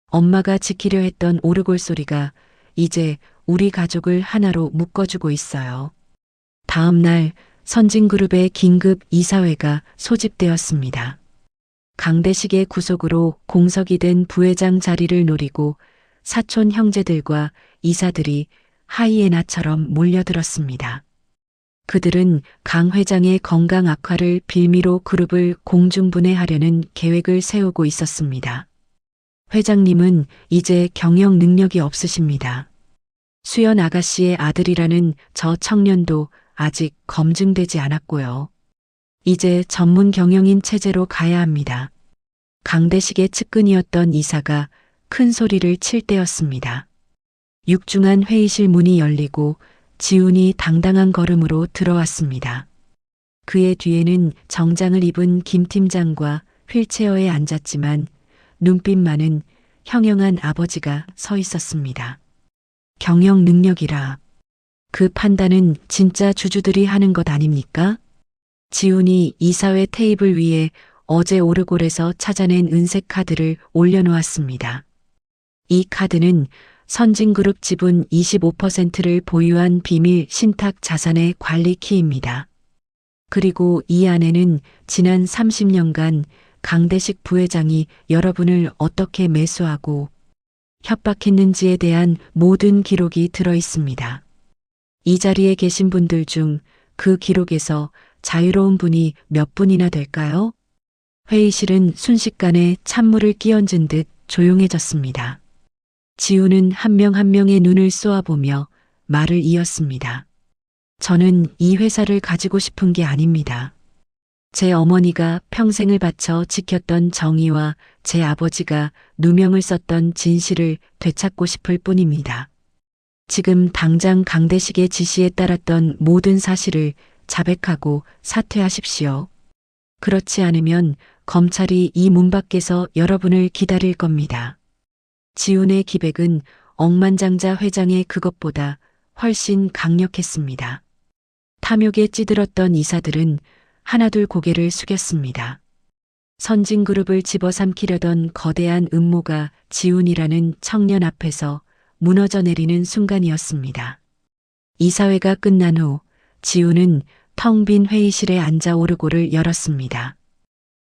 S1: 엄마가 지키려 했던 오르골 소리가 이제 우리 가족을 하나로 묶어주고 있어요. 다음 날 선진그룹의 긴급 이사회가 소집되었습니다. 강대식의 구속으로 공석이 된 부회장 자리를 노리고 사촌 형제들과 이사들이 하이에나처럼 몰려들었습니다. 그들은 강 회장의 건강 악화를 빌미로 그룹을 공중분해하려는 계획을 세우고 있었습니다. 회장님은 이제 경영 능력이 없으십니다. 수연 아가씨의 아들이라는 저 청년도 아직 검증되지 않았고요. 이제 전문 경영인 체제로 가야 합니다. 강대식의 측근이었던 이사가 큰 소리를 칠 때였습니다. 육중한 회의실 문이 열리고 지훈이 당당한 걸음으로 들어왔습니다. 그의 뒤에는 정장을 입은 김 팀장과 휠체어에 앉았지만 눈빛만은 형형한 아버지가 서 있었습니다. 경영 능력이라. 그 판단은 진짜 주주들이 하는 것 아닙니까? 지훈이 이사회 테이블 위에 어제 오르골에서 찾아낸 은색 카드를 올려놓았습니다. 이 카드는 선진그룹 지분 25%를 보유한 비밀 신탁 자산의 관리 키입니다. 그리고 이 안에는 지난 30년간 강대식 부회장이 여러분을 어떻게 매수하고 협박했는지에 대한 모든 기록이 들어 있습니다. 이 자리에 계신 분들 중 그 기록에서 자유로운 분이 몇 분이나 될까요? 회의실은 순식간에 찬물을 끼얹은 듯 조용해졌습니다. 지훈은 한 명 한 명의 눈을 쏘아보며 말을 이었습니다. 저는 이 회사를 가지고 싶은 게 아닙니다. 제 어머니가 평생을 바쳐 지켰던 정의와 제 아버지가 누명을 썼던 진실을 되찾고 싶을 뿐입니다. 지금 당장 강대식의 지시에 따랐던 모든 사실을 자백하고 사퇴하십시오. 그렇지 않으면 검찰이 이 문 밖에서 여러분을 기다릴 겁니다. 지훈의 기백은 억만장자 회장의 그것보다 훨씬 강력했습니다. 탐욕에 찌들었던 이사들은 하나둘 고개를 숙였습니다. 선진그룹을 집어삼키려던 거대한 음모가 지훈이라는 청년 앞에서 무너져 내리는 순간이었습니다. 이사회가 끝난 후 지훈은 텅 빈 회의실에 앉아 오르골을 열었습니다.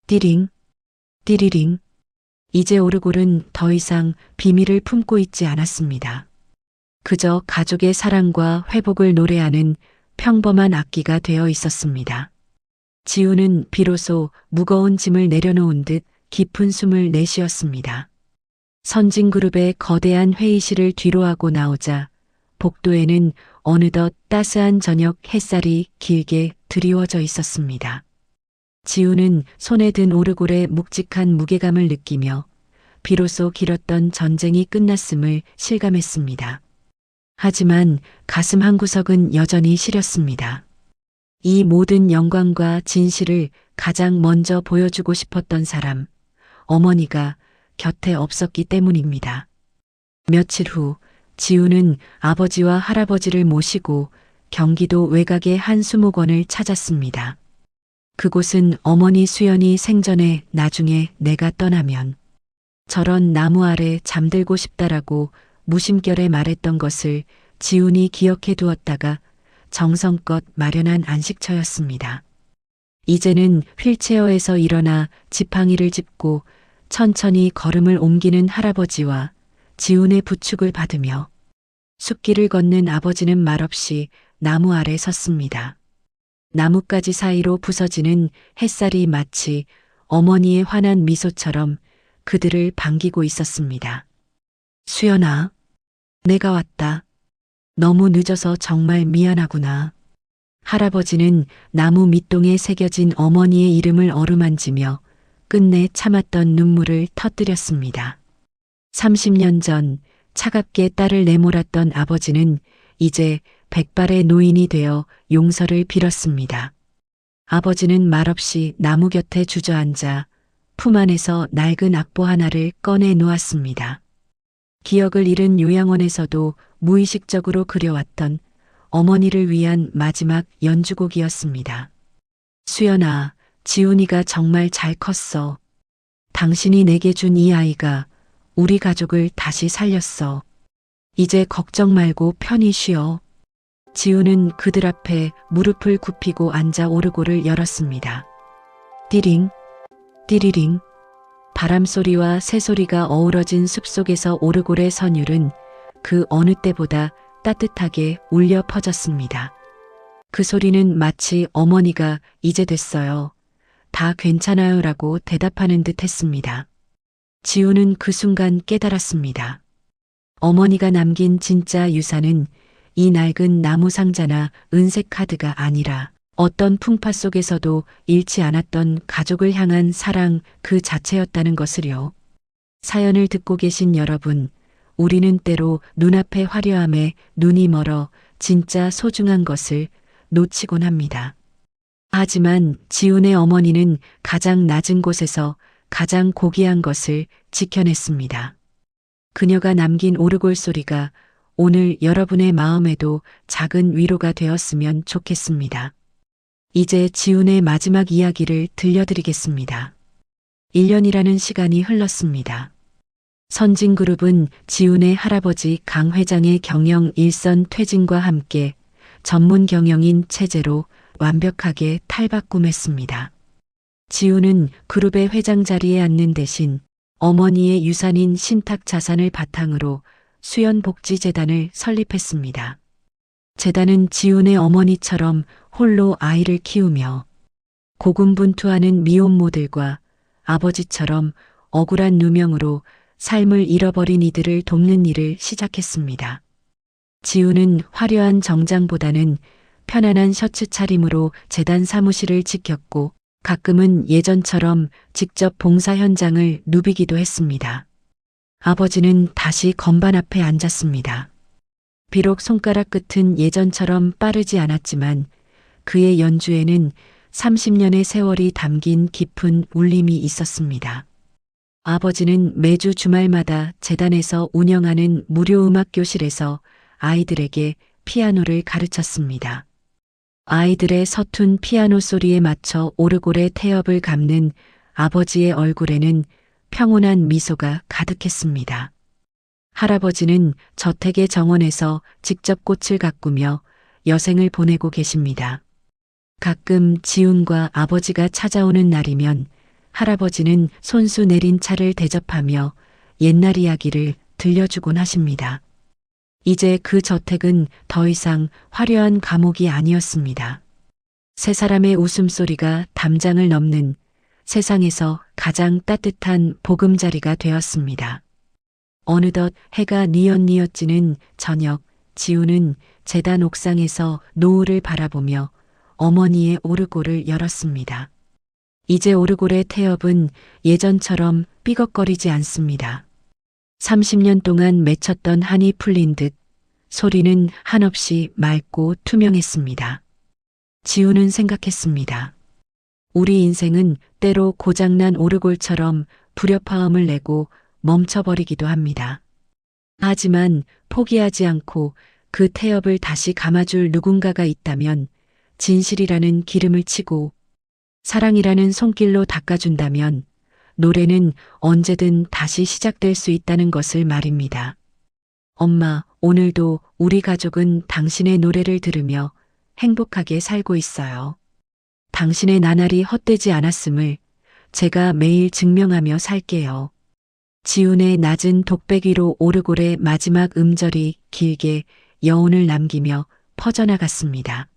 S1: 띠링, 띠리링. 이제 오르골은 더 이상 비밀을 품고 있지 않았습니다. 그저 가족의 사랑과 회복을 노래하는 평범한 악기가 되어 있었습니다. 지훈은 비로소 무거운 짐을 내려놓은 듯 깊은 숨을 내쉬었습니다. 선진그룹의 거대한 회의실을 뒤로하고 나오자 복도에는 어느덧 따스한 저녁 햇살이 길게 드리워져 있었습니다. 지훈은 손에 든 오르골의 묵직한 무게감을 느끼며 비로소 길었던 전쟁이 끝났음을 실감했습니다. 하지만 가슴 한구석은 여전히 시렸습니다. 이 모든 영광과 진실을 가장 먼저 보여주고 싶었던 사람, 어머니가 곁에 없었기 때문입니다. 며칠 후 지훈은 아버지와 할아버지를 모시고 경기도 외곽의 한 수목원을 찾았습니다. 그곳은 어머니 수연이 생전에 나중에 내가 떠나면 저런 나무 아래 잠들고 싶다라고 무심결에 말했던 것을 지훈이 기억해 두었다가 정성껏 마련한 안식처였습니다. 이제는 휠체어에서 일어나 지팡이를 짚고 천천히 걸음을 옮기는 할아버지와 지훈의 부축을 받으며 숲길을 걷는 아버지는 말없이 나무 아래 섰습니다. 나뭇가지 사이로 부서지는 햇살이 마치 어머니의 환한 미소처럼 그들을 반기고 있었습니다. 수연아, 내가 왔다. 너무 늦어서 정말 미안하구나. 할아버지는 나무 밑동에 새겨진 어머니의 이름을 어루만지며 끝내 참았던 눈물을 터뜨렸습니다. 30년 전 차갑게 딸을 내몰았던 아버지는 이제 백발의 노인이 되어 용서를 빌었습니다. 아버지는 말없이 나무 곁에 주저앉아 품 안에서 낡은 악보 하나를 꺼내 놓았습니다. 기억을 잃은 요양원에서도 무의식적으로 그려왔던 어머니를 위한 마지막 연주곡이었습니다. 수연아, 지훈이가 정말 잘 컸어. 당신이 내게 준 이 아이가 우리 가족을 다시 살렸어. 이제 걱정 말고 편히 쉬어. 지훈은 그들 앞에 무릎을 굽히고 앉아 오르골을 열었습니다. 띠링, 띠리링. 바람소리와 새소리가 어우러진 숲속에서 오르골의 선율은 그 어느 때보다 따뜻하게 울려 퍼졌습니다. 그 소리는 마치 어머니가 이제 됐어요. 다 괜찮아요 라고 대답하는 듯 했습니다. 지훈은 그 순간 깨달았습니다. 어머니가 남긴 진짜 유산은 이 낡은 나무 상자나 은색 카드가 아니라 어떤 풍파 속에서도 잃지 않았던 가족을 향한 사랑 그 자체였다는 것을요. 사연을 듣고 계신 여러분, 우리는 때로 눈앞의 화려함에 눈이 멀어 진짜 소중한 것을 놓치곤 합니다. 하지만 지훈의 어머니는 가장 낮은 곳에서 가장 고귀한 것을 지켜냈습니다. 그녀가 남긴 오르골 소리가 오늘 여러분의 마음에도 작은 위로가 되었으면 좋겠습니다. 이제 지훈의 마지막 이야기를 들려드리겠습니다. 1년이라는 시간이 흘렀습니다. 선진그룹은 지훈의 할아버지 강 회장의 경영 일선 퇴진과 함께 전문 경영인 체제로 완벽하게 탈바꿈했습니다. 지훈은 그룹의 회장 자리에 앉는 대신 어머니의 유산인 신탁 자산을 바탕으로 수연복지재단을 설립했습니다. 재단은 지훈의 어머니처럼 홀로 아이를 키우며 고군분투하는 미혼모들과 아버지처럼 억울한 누명으로 삶을 잃어버린 이들을 돕는 일을 시작했습니다. 지훈은 화려한 정장보다는 편안한 셔츠 차림으로 재단 사무실을 지켰고 가끔은 예전처럼 직접 봉사 현장을 누비기도 했습니다. 아버지는 다시 건반 앞에 앉았습니다. 비록 손가락 끝은 예전처럼 빠르지 않았지만 그의 연주에는 30년의 세월이 담긴 깊은 울림이 있었습니다. 아버지는 매주 주말마다 재단에서 운영하는 무료 음악 교실에서 아이들에게 피아노를 가르쳤습니다. 아이들의 서툰 피아노 소리에 맞춰 오르골의 태엽을 감는 아버지의 얼굴에는 평온한 미소가 가득했습니다. 할아버지는 저택의 정원에서 직접 꽃을 가꾸며 여생을 보내고 계십니다. 가끔 지훈과 아버지가 찾아오는 날이면 할아버지는 손수 내린 차를 대접하며 옛날 이야기를 들려주곤 하십니다. 이제 그 저택은 더 이상 화려한 감옥이 아니었습니다. 세 사람의 웃음소리가 담장을 넘는 세상에서 가장 따뜻한 보금자리가 되었습니다. 어느덧 해가 뉘엿뉘엿 지는 저녁, 지우는 제단 옥상에서 노을을 바라보며 어머니의 오르골을 열었습니다. 이제 오르골의 태엽은 예전처럼 삐걱거리지 않습니다. 30년 동안 맺혔던 한이 풀린 듯 소리는 한없이 맑고 투명했습니다. 지우는 생각했습니다. 우리 인생은 때로 고장난 오르골처럼 불협화음을 내고 멈춰버리기도 합니다. 하지만 포기하지 않고 그 태엽을 다시 감아줄 누군가가 있다면, 진실이라는 기름을 치고 사랑이라는 손길로 닦아준다면 노래는 언제든 다시 시작될 수 있다는 것을 말입니다. 엄마, 오늘도 우리 가족은 당신의 노래를 들으며 행복하게 살고 있어요. 당신의 나날이 헛되지 않았음을 제가 매일 증명하며 살게요. 지훈의 낮은 독백 위로 오르골의 마지막 음절이 길게 여운을 남기며 퍼져나갔습니다.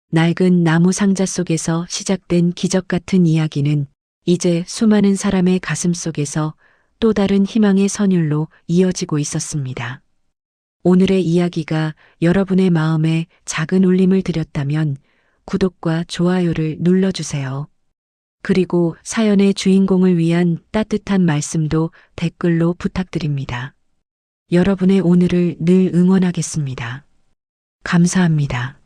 S1: 낡은 나무 상자 속에서 시작된 기적 같은 이야기는 이제 수많은 사람의 가슴 속에서 또 다른 희망의 선율로 이어지고 있었습니다. 오늘의 이야기가 여러분의 마음에 작은 울림을 드렸다면 구독과 좋아요를 눌러주세요. 그리고 사연의 주인공을 위한 따뜻한 말씀도 댓글로 부탁드립니다. 여러분의 오늘을 늘 응원하겠습니다. 감사합니다.